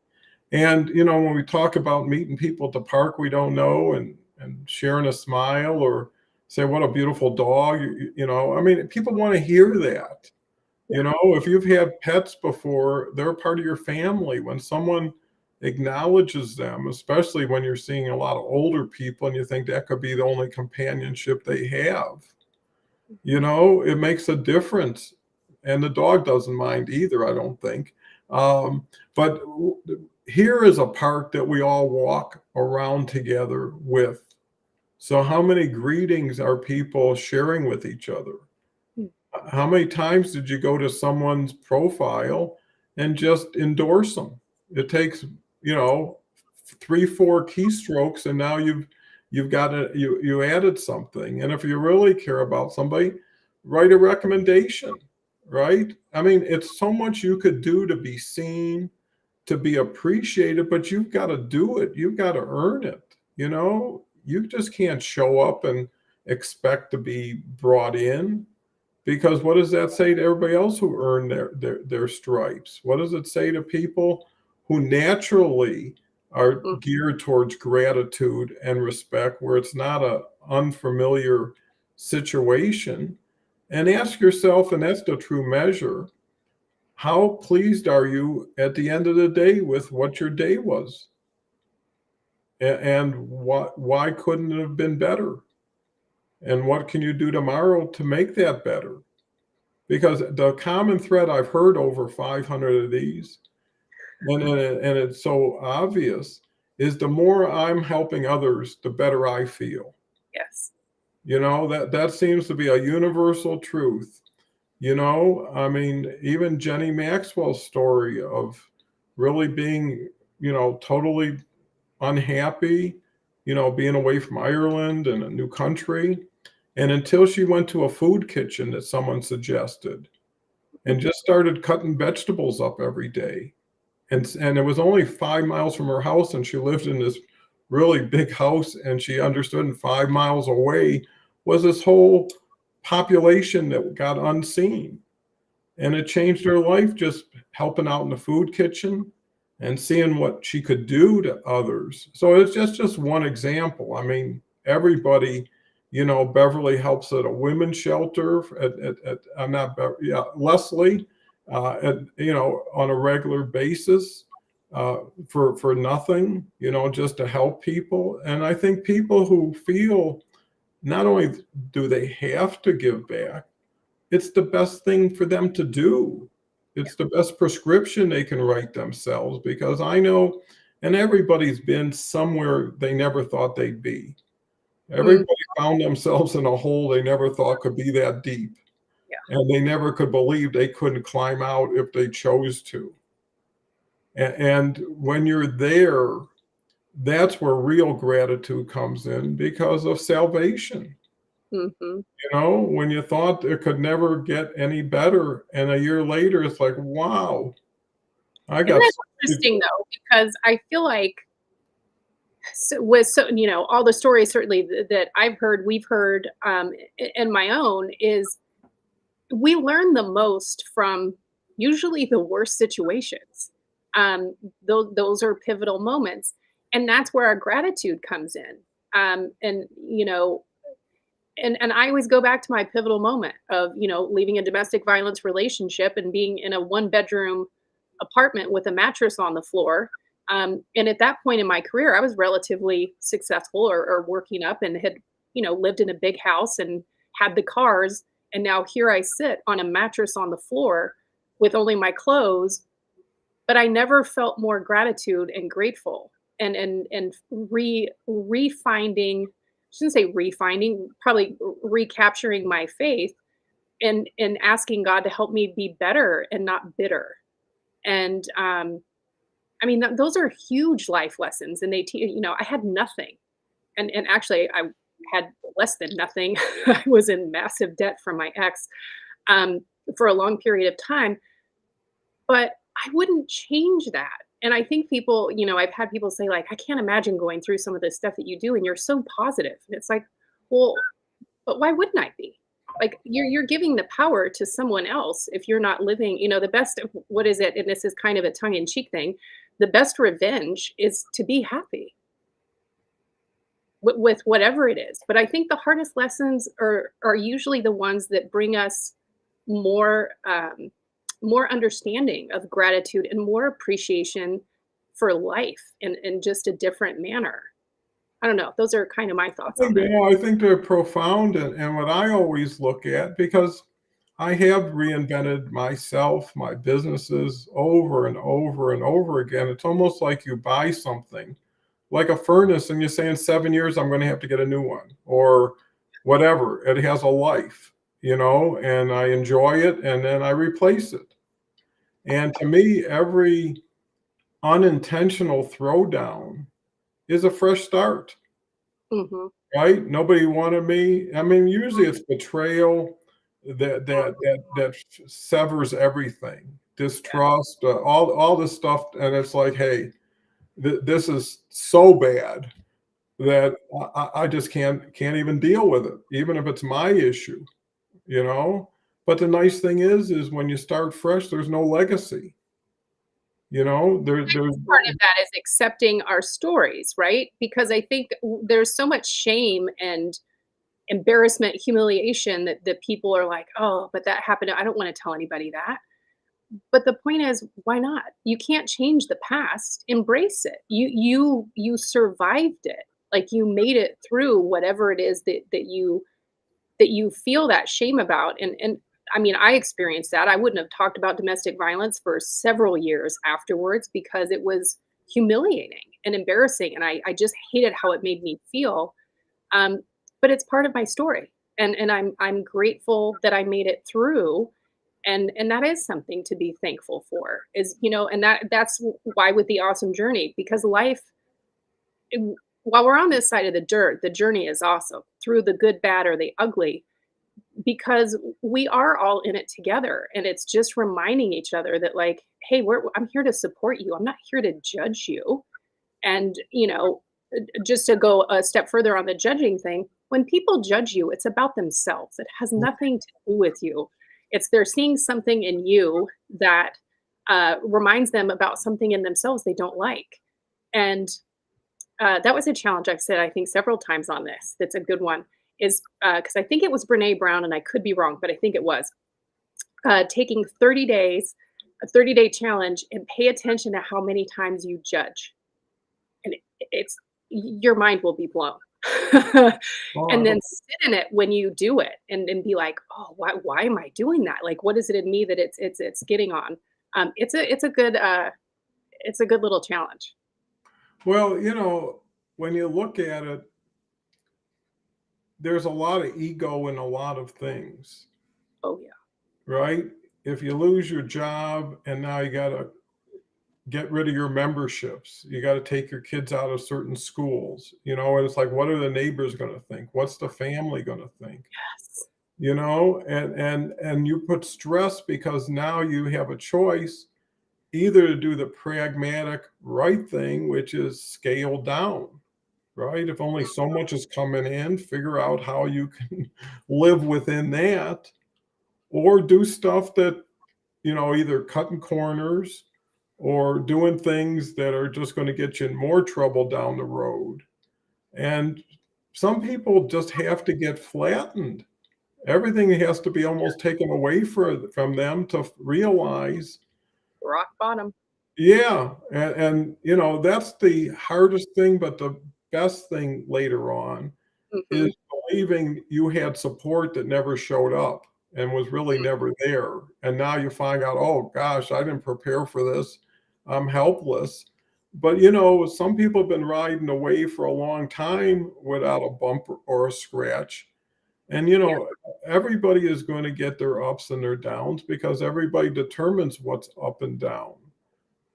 Yeah. And, when we talk about meeting people at the park we don't know and sharing a smile, or say, what a beautiful dog, I mean, people want to hear that. If you've had pets before, they're part of your family. When someone acknowledges them, especially when you're seeing a lot of older people and you think that could be the only companionship they have, it makes a difference. And the dog doesn't mind either, I don't think. But here is a park that we all walk around together with. So how many greetings are people sharing with each other? Mm. How many times did you go to someone's profile and just endorse them? It takes, you know, 3, 4 keystrokes, and now you've got you added something. And if you really care about somebody, write a recommendation, right? I mean, it's so much you could do to be seen, to be appreciated, but you've got to do it. You've got to earn it. You know, you just can't show up and expect to be brought in, because what does that say to everybody else who earned their stripes? What does it say to people who naturally are Mm. geared towards gratitude and respect, where it's not a unfamiliar situation? And ask yourself, and that's the true measure, how pleased are you at the end of the day with what your day was? And why couldn't it have been better? And what can you do tomorrow to make that better? Because the common thread, I've heard over 500 of these, and it's so obvious, is the more I'm helping others, the better I feel. Yes. You know, that seems to be a universal truth. You know, I mean, even Jenny Maxwell's story of really being, you know, totally unhappy, you know, being away from Ireland and a new country. And until she went to a food kitchen that someone suggested and just started cutting vegetables up every day. And it was only 5 miles from her house, and she lived in this really big house, and she understood, and 5 miles away was this whole population that got unseen. And it changed her life, just helping out in the food kitchen and seeing what she could do to others. So it's just one example. I mean, everybody, you know, Beverly helps at a women's shelter I'm not yeah, Leslie, you know, on a regular basis, for nothing, you know, just to help people. And I think people who feel not only do they have to give back, it's the best thing for them to do. It's the best prescription they can write themselves, because I know, and everybody's been somewhere they never thought they'd be. Mm. Everybody found themselves in a hole they never thought could be that deep. Yeah. And they never could believe they couldn't climb out if they chose to. And when you're there, that's where real gratitude comes in, because of salvation. Mhm. You know, when you thought it could never get any better, and a year later, it's like, wow, I Isn't got that something. interesting though? Because I feel like you know, all the stories certainly that I've heard, we've heard, and my own is we learn the most from usually the worst situations. Those are pivotal moments, and that's where our gratitude comes in. And you know, and I always go back to my pivotal moment of, you know, leaving a domestic violence relationship and being in a one-bedroom apartment with a mattress on the floor. And at that point in my career, I was relatively successful, or working up, and had, you know, lived in a big house and had the cars. And now here I sit on a mattress on the floor with only my clothes, but I never felt more gratitude and grateful, and refinding, I shouldn't say refinding, probably recapturing my faith, and asking God to help me be better and not bitter. And I mean, those are huge life lessons, and you know, I had nothing, and actually I had less than nothing. I was in massive debt from my ex, um, for a long period of time, but I wouldn't change that. And I think people, you know, I've had people say, like, I can't imagine going through some of the stuff that you do, and you're so positive. And it's like, well, but why wouldn't I be? Like, you're giving the power to someone else if you're not living, you know, the best of, what is it? And this is kind of a tongue in cheek thing. The best revenge is to be happy with whatever it is. But I think the hardest lessons are usually the ones that bring us more, more understanding of gratitude and more appreciation for life in just a different manner. I don't know. Those are kind of my thoughts on that. I think they're profound, and what I always look at, because I have reinvented myself, my businesses over and over and over again. It's almost like you buy something like a furnace and you say in 7 years, I'm going to have to get a new one or whatever. It has a life, and I enjoy it and then I replace it. And to me, every unintentional throwdown is a fresh start, Mhm. right? Nobody wanted me. I mean, usually it's betrayal that severs everything, distrust, all this stuff, and it's like, hey, this is so bad that I just can't even deal with it, even if it's my issue, you know. But the nice thing is when you start fresh, there's no legacy, there's Part of that is accepting our stories, right? Because I think there's so much shame and embarrassment, humiliation that people are like, "Oh, but that happened. I don't wanna tell anybody that." But the point is, why not? You can't change the past. Embrace it. You survived it. Like, you made it through whatever it is that you feel that shame about, and I mean, I experienced that. I wouldn't have talked about domestic violence for several years afterwards because it was humiliating and embarrassing, and I just hated how it made me feel, um, but it's part of my story, and I'm grateful that I made it through, and that is something to be thankful for, and that's why with the awesome journey, because life while we're on this side of the dirt, the journey is awesome through the good, bad, or the ugly, because we are all in it together, and it's just reminding each other that, like, hey, I'm here to support you, I'm not here to judge you. And just to go a step further on the judging thing, when people judge you, it's about themselves, it has nothing to do with you. It's they're seeing something in you that reminds them about something in themselves they don't like. And that was a challenge I've said, I think, several times on this. That's a good one. Is because I think it was Brene Brown, and I could be wrong, but I think it was taking 30 days, a 30-day challenge, and pay attention to how many times you judge, and it's your mind will be blown. And oh, then sit in it when you do it, and be like, oh, why am I doing that? Like, what is it in me that it's getting on? It's a good little challenge. well, when you look at it, there's a lot of ego in a lot of things, Oh yeah. right? If you lose your job and now you got to get rid of your memberships, you got to take your kids out of certain schools, and it's like, what are the neighbors going to think? What's the family going to think? Yes. And you put stress because now you have a choice either to do the pragmatic right thing, which is scale down, right? If only so much is coming in, figure out how you can live within that, or do stuff that, either cutting corners or doing things that are just going to get you in more trouble down the road. And some people just have to get flattened. Everything has to be almost taken away from them to realize, Rock bottom. yeah, and that's the hardest thing, but the best thing later on is Hmm. believing you had support that never showed up and was really never there. And now you find out, oh gosh, I didn't prepare for this. I'm helpless. But some people have been riding away for a long time without a bump or a scratch. And Yeah. everybody is going to get their ups and their downs because everybody determines what's up and down.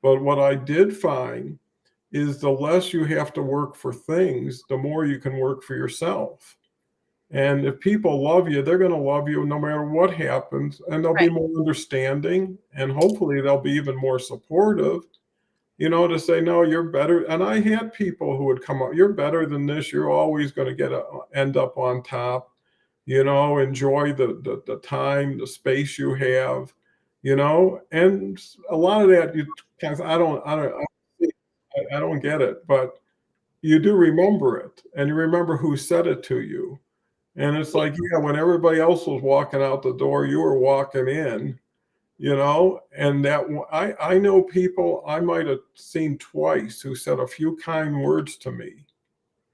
But what I did find is the less you have to work for things, the more you can work for yourself. And if people love you, they're going to love you no matter what happens, and they'll be Right. more understanding, and hopefully they'll be even more supportive, to say, no, you're better. And I had people who would come up, you're better than this. You're always going to end up on top, enjoy the time, the space you have, and a lot of that, you kind of, I don't get it, but you do remember it, and you remember who said it to you. And it's Yeah. like, yeah, when everybody else was walking out the door, you were walking in, and I know people I might have seen twice who said a few kind words to me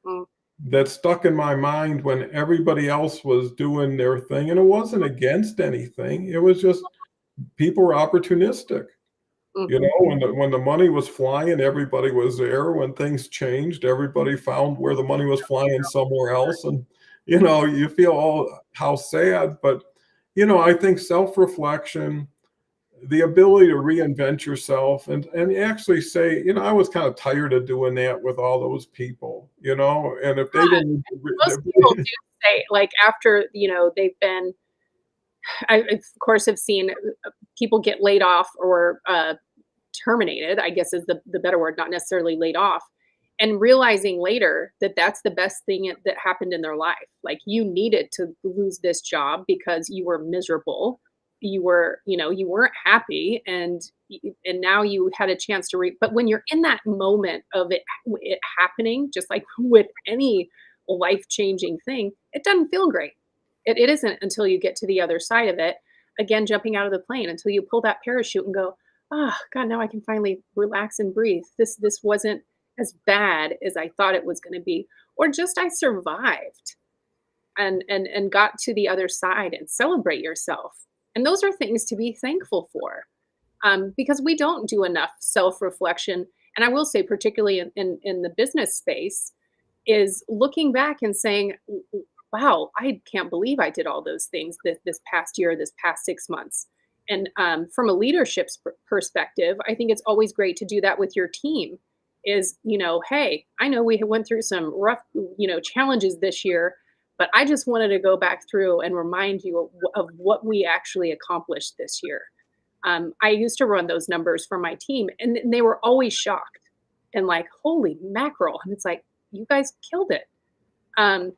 Mm. that stuck in my mind when everybody else was doing their thing. And it wasn't against anything. It was just people were opportunistic. You Mhm. know, when the money was flying, everybody was there. When things changed, everybody found where the money was flying somewhere else. And, you feel how sad. But, I think self-reflection, the ability to reinvent yourself and actually say, I was kind of tired of doing that with all those people, and if they didn't, Most people do say, like, after, they've been I, of course, have seen people get laid off or terminated, I guess is the better word, not necessarily laid off, and realizing later that that's the best thing that happened in their life. Like, you needed to lose this job because you were miserable. You were, you weren't happy, and now you had a chance to but when you're in that moment of it happening, just like with any life-changing thing, it doesn't feel great. It isn't until you get to the other side of it, again, jumping out of the plane, until you pull that parachute and go, "Ah, God, now I can finally relax and breathe. This wasn't as bad as I thought it was gonna be." Or just I survived and got to the other side, and celebrate yourself. And those are things to be thankful for, because we don't do enough self-reflection. And I will say, particularly in the business space, is looking back and saying, Wow, I can't believe I did all those things this past year, this past 6 months." And from a leadership perspective, I think it's always great to do that with your team. Is, hey, I know we went through some rough, challenges this year, but I just wanted to go back through and remind you of what we actually accomplished this year. I used to run those numbers for my team, and they were always shocked and like, "Holy mackerel!" And it's like, "You guys killed it." Um,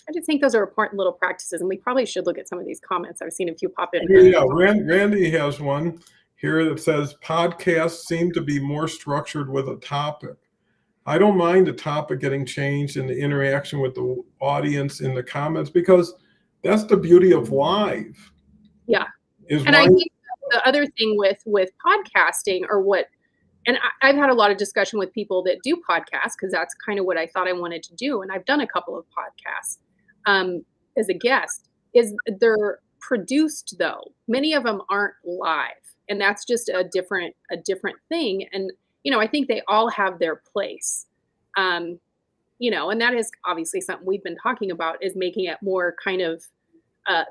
I just think those are important little practices, and we probably should look at some of these comments. I've seen a few pop in Yeah, here. yeah. Randy has one here that says podcasts seem to be more structured with a topic. I don't mind the topic getting changed and the interaction with the audience in the comments, because that's the beauty of live. Yeah, Is and I why think the other thing with podcasting, or what, and I've had a lot of discussion with people that do podcasts, because that's kind of what I thought I wanted to do, and I've done a couple of podcasts as a guest. Is they're produced, though. Many of them aren't live, and that's just a different thing. And I think they all have their place. Um, and that is obviously something we've been talking about, is making it more kind of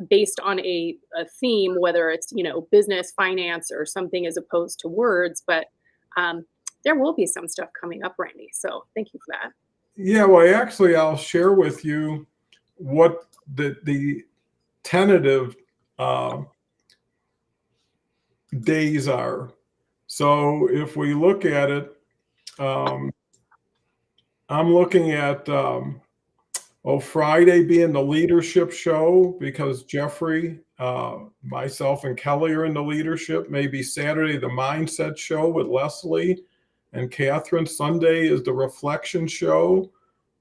based on a theme, whether it's business, finance, or something, as opposed to words. But um, there will be some stuff coming up, Randy. So thank you for that. Yeah, well, actually, I'll share with you what the tentative uh, days are. So if we look at it, um, I'm looking at Friday being the leadership show, because Jeffrey, myself, and Kelly are in the leadership. Maybe Saturday, the mindset show with Leslie and Catherine. Sunday is the reflection show.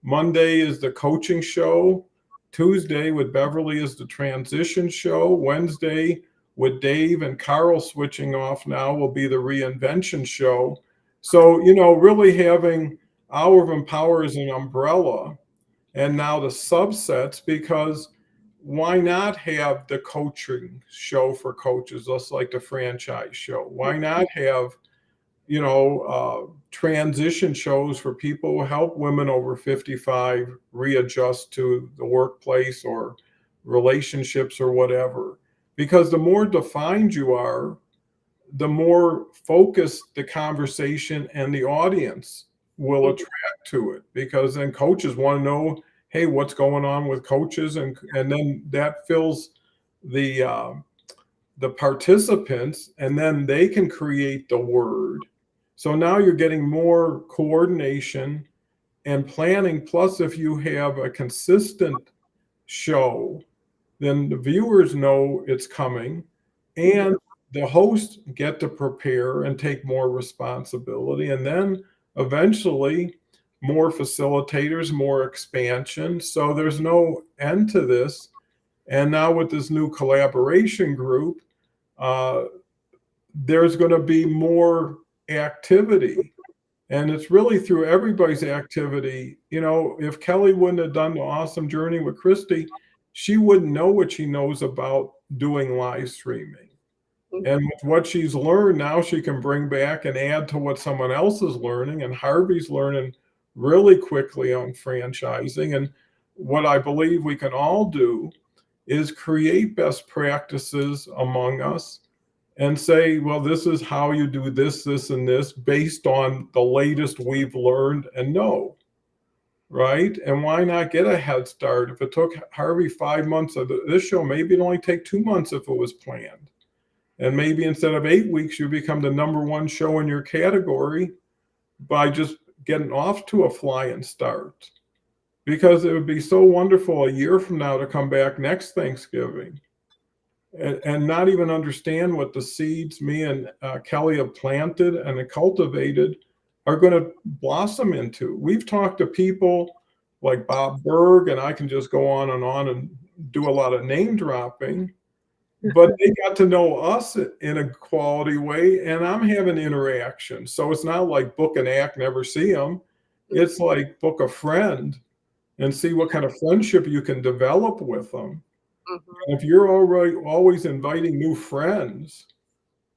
Monday is the coaching show. Tuesday with Beverly is the transition show. Wednesday with Dave and Carl switching off now will be the reinvention show. So, really having Hour of Empower as an umbrella, and now the subsets, because why not have the coaching show for coaches, just like the franchise show? Why not have transition shows for people who help women over 55 readjust to the workplace or relationships or whatever? Because the more defined you are, the more focused the conversation and the audience will attract to it, because then coaches want to know, hey, what's going on with coaches, and then that fills the participants, and then they can create the word. So now you're getting more coordination and planning. Plus, if you have a consistent show, then the viewers know it's coming, and the hosts get to prepare and take more responsibility. And then eventually, more facilitators, more expansion. So there's no end to this. And now with this new collaboration group, uh, there's going to be more activity. And it's really through everybody's activity. If Kelly wouldn't have done the awesome journey with Christy, she wouldn't know what she knows about doing live streaming. And with what she's learned, now she can bring back and add to what someone else is learning. And Harvey's learning really quickly on franchising. And what I believe we can all do is create best practices among us and say, well, this is how you do this, this, and this based on the latest we've learned and know, right? And why not get a head start? If it took Harvey 5 months of this show, maybe it'd only take 2 months if it was planned. And maybe instead of 8 weeks, you become the #1 show in your category by just getting off to a flying start. Because it would be so wonderful a year from now to come back next Thanksgiving and not even understand what the seeds me and Kelly have planted and cultivated are going to blossom into. We've talked to people like Bob Berg, and I can just go on and do a lot of name dropping. But they got to know us in a quality way, and I'm having interaction. So it's not like book an act, never see them. It's like book a friend and see what kind of friendship you can develop with them. And if you're always inviting new friends,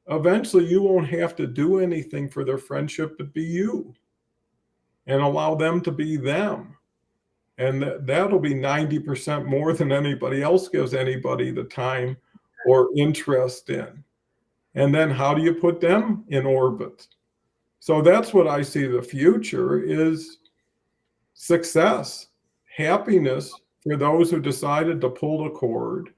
eventually you won't have to do anything for their friendship but be you and allow them to be them. And that'll be 90% more than anybody else gives anybody the time or interest in. And then how do you put them in orbit? So that's what I see the future is success, happiness for those who decided to pull the cord.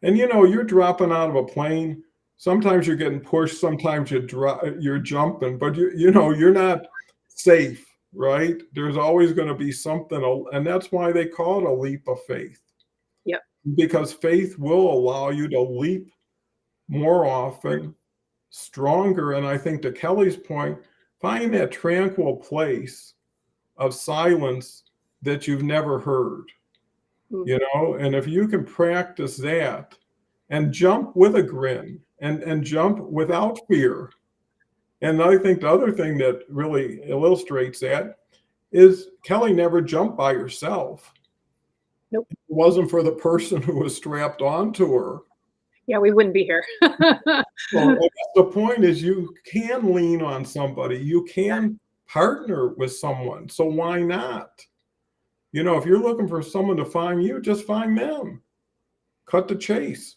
And you're dropping out of a plane. Sometimes you're getting pushed, sometimes you're jumping, but you're not safe, right? There's always going to be something, and that's why they call it a leap of faith. Yep. Because faith will allow you to leap more often, stronger. And I think to Kelly's point, find that tranquil place of silence that you've never heard, and if you can practice that and jump with a grin and jump without fear. And I think the other thing that really illustrates that is Kelly never jumped by herself. Nope. It wasn't for the person who was strapped onto her. Yeah, we wouldn't be here. So the point is you can lean on somebody. You can partner with someone. So why not? If you're looking for someone to find you, just find them. Cut the chase,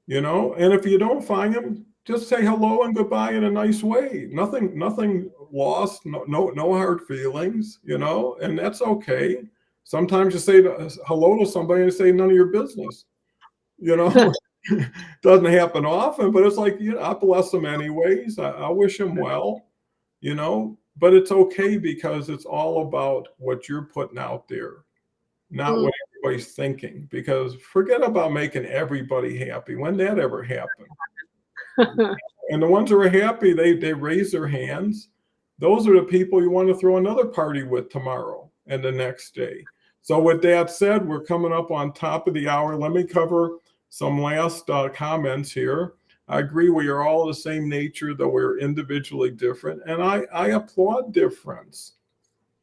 and if you don't find them, just say hello and goodbye in a nice way. Nothing lost, no hard feelings, and that's okay. Sometimes you say hello to somebody and say none of your business, Doesn't happen often, but it's like, I bless them anyways. I wish them well, but it's okay because it's all about what you're putting out there, not what everybody's thinking. Because forget about making everybody happy. When that ever happened? And the ones who are happy, they raise their hands. Those are the people you want to throw another party with tomorrow and the next day. So with that said, we're coming up on top of the hour. Let me cover some last comments here. I agree we are all the same nature, though we're individually different. And I applaud difference.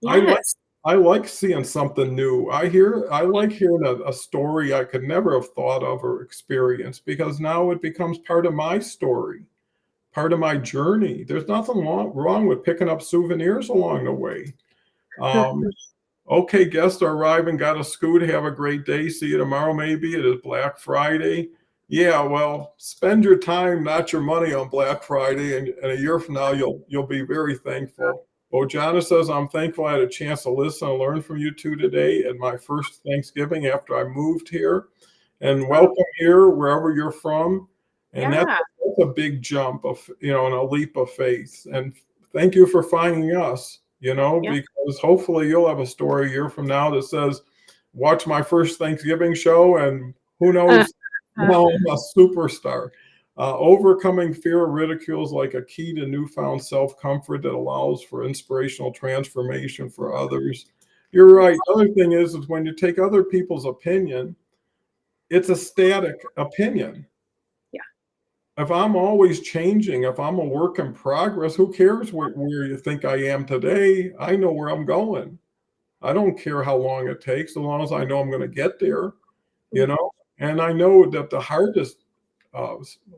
Yes. I like seeing something new. I like hearing a story I could never have thought of or experienced, because now it becomes part of my story, part of my journey. There's nothing wrong with picking up souvenirs along the way. Okay, guests are arriving. Got to scoot. Have a great day. See you tomorrow. Maybe it is Black Friday. Yeah, well, spend your time, not your money, on Black Friday, and a year from now you'll be very thankful. Bojana says, I'm thankful I had a chance to listen and learn from you two today at my first Thanksgiving after I moved here. And welcome here, wherever you're from. And that's a big jump of, and a leap of faith. And thank you for finding us, because hopefully you'll have a story a year from now that says, watch my first Thanksgiving show, and who knows, now I'm a superstar. Overcoming fear or ridicule is like a key to newfound self-comfort that allows for inspirational transformation for others. You're right. The other thing is when you take other people's opinion, it's a static opinion. Yeah. If I'm always changing, if I'm a work in progress, who cares where you think I am today? I know where I'm going. I don't care how long it takes, as long as I know I'm going to get there, And I know that the hardest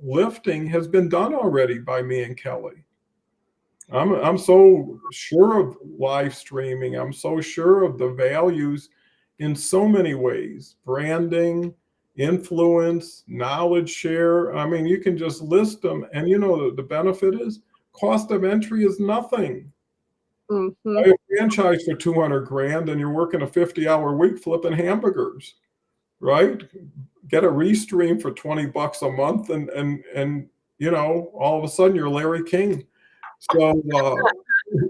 lifting has been done already by me and Kelly. I'm so sure of live streaming. I'm so sure of the values in so many ways: branding, influence, knowledge share. I mean, you can just list them, and the benefit is cost of entry is nothing. Mhm. Buy a franchise for 200 grand, and you're working a 50-hour week flipping hamburgers, right? Get a restream for 20 bucks a month, and all of a sudden you're Larry King. So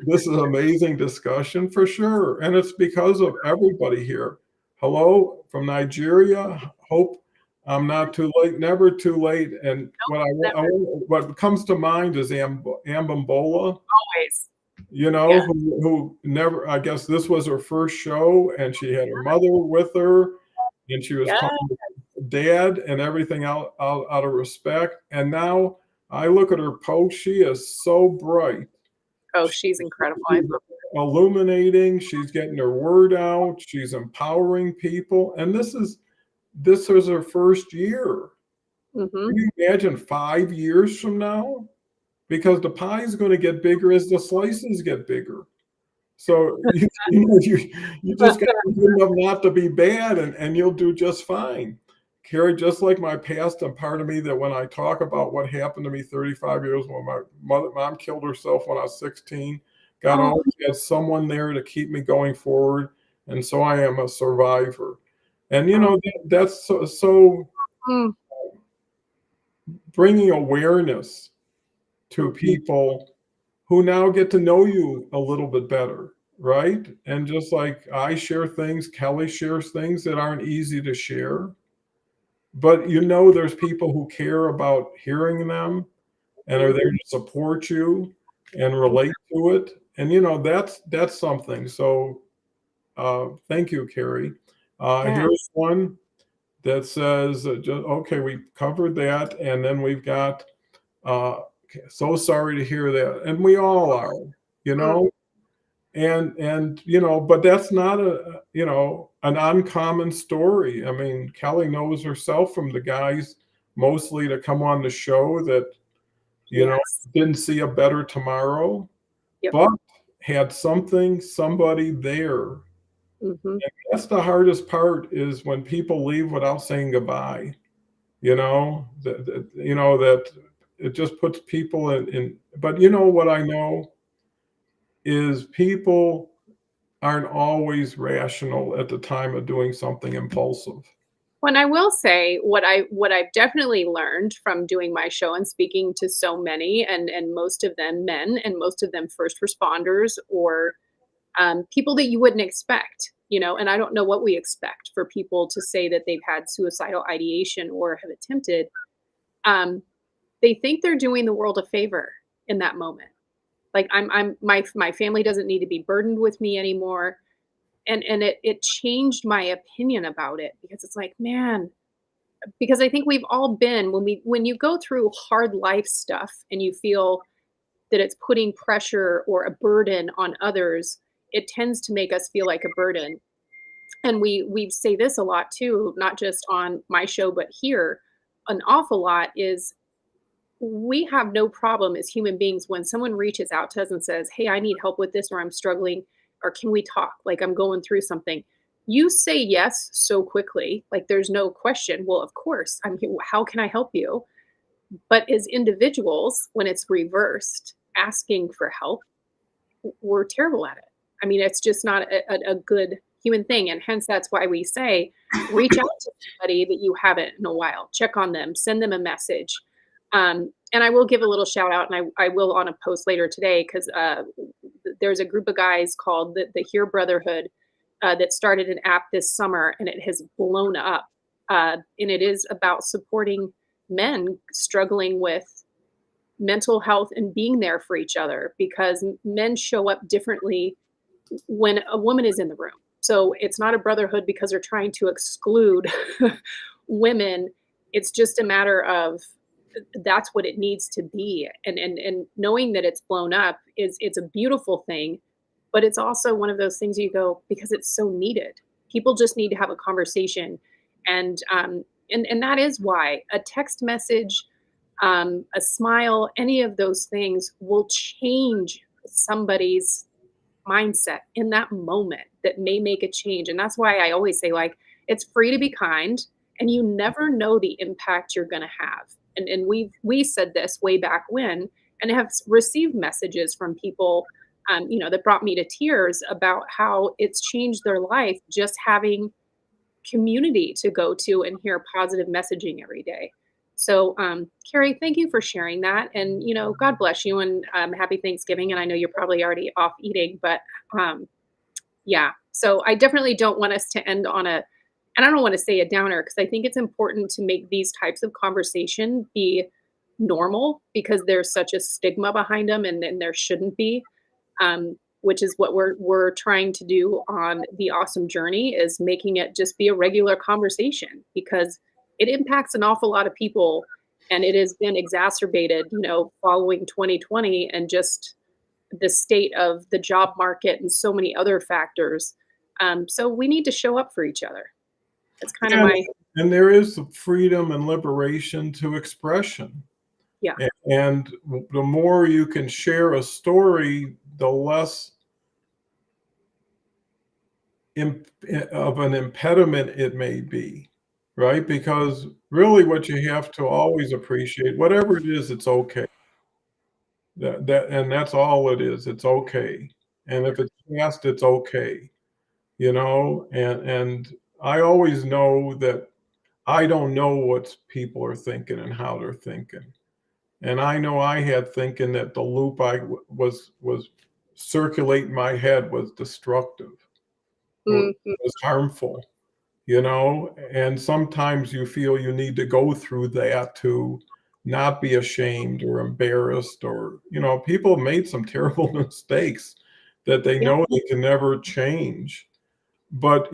this is an amazing discussion for sure, and it's because of everybody here. Hello from Nigeria. Hope I'm not too late. Never too late. And Never. what comes to mind is Ambambola. Always. Yeah. Who never. I guess this was her first show, and she had her mother with her, and she was Yeah. calling dad and everything out of respect. And now I look at her post. She is so bright. Oh, she's incredible. She's illuminating. She's getting her word out. She's empowering people. And this is her first year. Mhm. Can you imagine 5 years from now? Because the pie is going to get bigger as the slices get bigger. So you just got to good enough not to be bad, and you'll do just fine. Carrie, just like my past, and part of me that when I talk about what happened to me 35 years when my mom killed herself when I was 16, God Oh. always had someone there to keep me going forward, and so I am a survivor. And that's so Mm. bringing awareness to people who now get to know you a little bit better, right? And just like I share things, Kelly shares things that aren't easy to share, but there's people who care about hearing them and are there to support you and relate to it. And that's something. So thank you, Carrie. Yeah. Here's one that says, okay, we covered that, and then we've got so sorry to hear that, and we all are, you know, and but that's not an uncommon story. I mean, Kelly knows herself from the guys mostly to come on the show that Yes. didn't see a better tomorrow, Yep. but had somebody there. Mhm. That's the hardest part, is when people leave without saying goodbye. That it just puts people in. But what I know is people aren't always rational at the time of doing something impulsive. When I will say what I've definitely learned from doing my show and speaking to so many, and most of them men, and most of them first responders, or people that you wouldn't expect, and I don't know what we expect for people to say that they've had suicidal ideation or have attempted. Um, they think they're doing the world a favor in that moment. Like, my family doesn't need to be burdened with me anymore. And it changed my opinion about it, because it's like, man, because I think we've all been, when you go through hard life stuff and you feel that it's putting pressure or a burden on others, it tends to make us feel like a burden. And we say this a lot too, not just on my show but here, an awful lot, is we have no problem as human beings when someone reaches out to us and says, "Hey, I need help with this," or "I'm struggling," or "Can we talk? Like, I'm going through something." You say yes so quickly, like there's no question. Well, of course, I'm here. How can I help you? But as individuals, when it's reversed, asking for help, we're terrible at it. I mean, it's just not a good human thing. And hence, that's why we say reach out to somebody that you haven't in a while, check on them, send them a message. And I will give a little shout out, and I will on a post later today, because there's a group of guys called the Here Brotherhood that started an app this summer, and it has blown up. And it is about supporting men struggling with mental health and being there for each other, because men show up differently when a woman is in the room. So it's not a brotherhood because they're trying to exclude women. It's just a matter of that's what it needs to be. And knowing that it's blown up it's a beautiful thing, but it's also one of those things you go, because it's so needed. People just need to have a conversation. And And that is why a text message, a smile, any of those things will change somebody's mindset in that moment that may make a change. And that's why I always say, like, it's free to be kind, and you never know the impact you're going to have. And we said this way back when, and have received messages from people, that brought me to tears about how it's changed their life just having community to go to and hear positive messaging every day. So, Carrie, thank you for sharing that. And, God bless you, and happy Thanksgiving. And I know you're probably already off eating, but yeah. So I definitely don't want us to end on and I don't want to say a downer, because I think it's important to make these types of conversation be normal, because there's such a stigma behind them, and there shouldn't be. Which is what we're trying to do on the Awesome Journey, is making it just be a regular conversation, because it impacts an awful lot of people, and it has been exacerbated, following 2020 and just the state of the job market and so many other factors. So we need to show up for each other. That's kind of Yeah, my and there is freedom and liberation to expression. yeah. And the more you can share a story, the less of an impediment it may be, right? Because really what you have to always appreciate, whatever it is, it's okay. And that's all it is. It's okay. And if it's past, it's okay, and I always know that I don't know what people are thinking and how they're thinking. And I know I had thinking that the loop was circulating my head was destructive, Mhm. was harmful, and sometimes you feel you need to go through that to not be ashamed or embarrassed, or, people have made some terrible mistakes that they Yeah. know they can never change. But,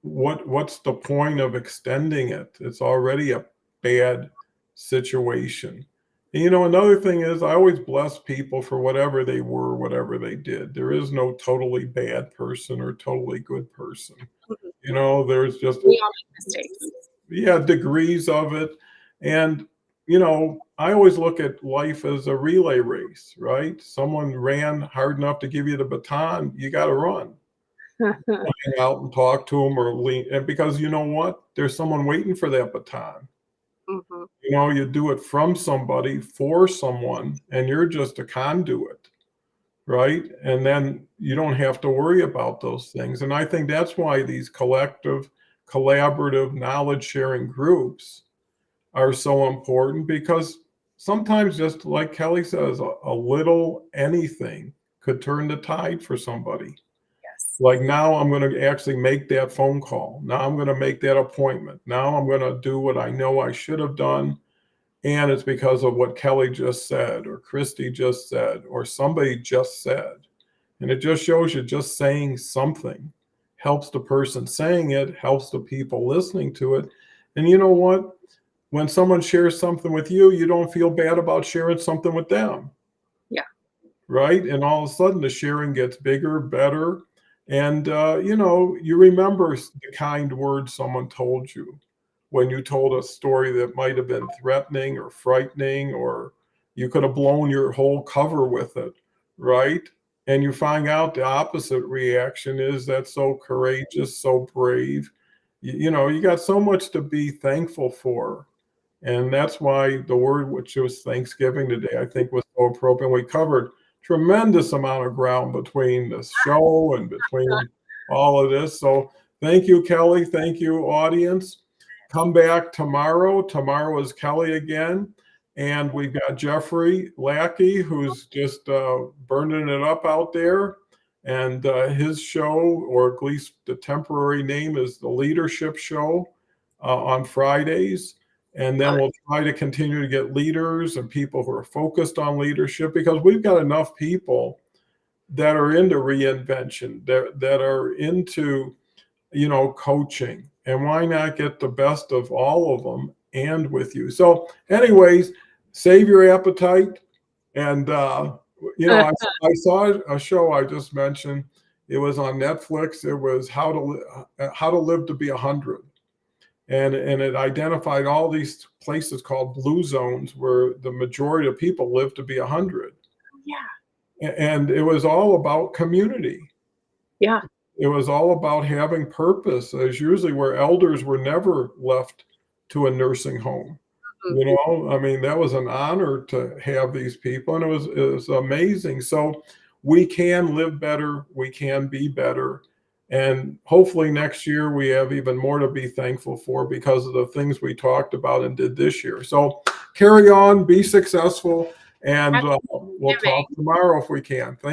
what's the point of extending it? It's already a bad situation. And, another thing is I always bless people for whatever they were, whatever they did. There is no totally bad person or totally good person. Mhm. There's just, We all make mistakes. yeah, degrees of it. And, I always look at life as a relay race, right? Someone ran hard enough to give you the baton, you got to run. Hang out and talk to them, or lean, and because you know what? There's someone waiting for that baton. Mhm. You do it from somebody for someone, and you're just a conduit, right? And then you don't have to worry about those things. And I think that's why these collective, collaborative, knowledge sharing groups are so important, because sometimes, just like Kelly says, a little anything could turn the tide for somebody. Yes. Like, now I'm going to actually make that phone call. Now I'm going to make that appointment. Now I'm going to do what I know I should have done. And it's because of what Kelly just said, or Christy just said, or somebody just said. And it just shows you, just saying something helps the person saying it, helps the people listening to it. And you know what? When someone shares something with you, you don't feel bad about sharing something with them. Yeah. Right? And all of a sudden the sharing gets bigger, better. And, you remember the kind words someone told you when you told a story that might have been threatening or frightening, or you could have blown your whole cover with it, right? And you find out the opposite reaction is, that's so courageous, so brave. You got so much to be thankful for. And that's why the word, which was Thanksgiving today, I think was so appropriate. We covered tremendous amount of ground between this show and between all of this. So thank you, Kelly. Thank you, audience. Come back tomorrow. Tomorrow is Kelly again. And we've got Jeffrey Lackey, who's just burning it up out there. And his show, or at least the temporary name, is the Leadership Show on Fridays. And then we'll try to continue to get leaders and people who are focused on leadership, because we've got enough people that are into reinvention, that are into, coaching. And why not get the best of all of them and with you? So anyways, save your appetite. And, I saw a show I just mentioned. It was on Netflix. It was How to Live to Be 100. and it identified all these places called blue zones where the majority of people live to be 100. Yeah. And it was all about community. Yeah. It was all about having purpose. As usually where elders were never left to a nursing home. Mhm. You know, I mean, that was an honor to have these people, and it was amazing. So we can live better, we can be better, and hopefully next year we have even more to be thankful for because of the things we talked about and did this year. So carry on, be successful, and Happy we'll Thanksgiving. talk tomorrow if we can. Thank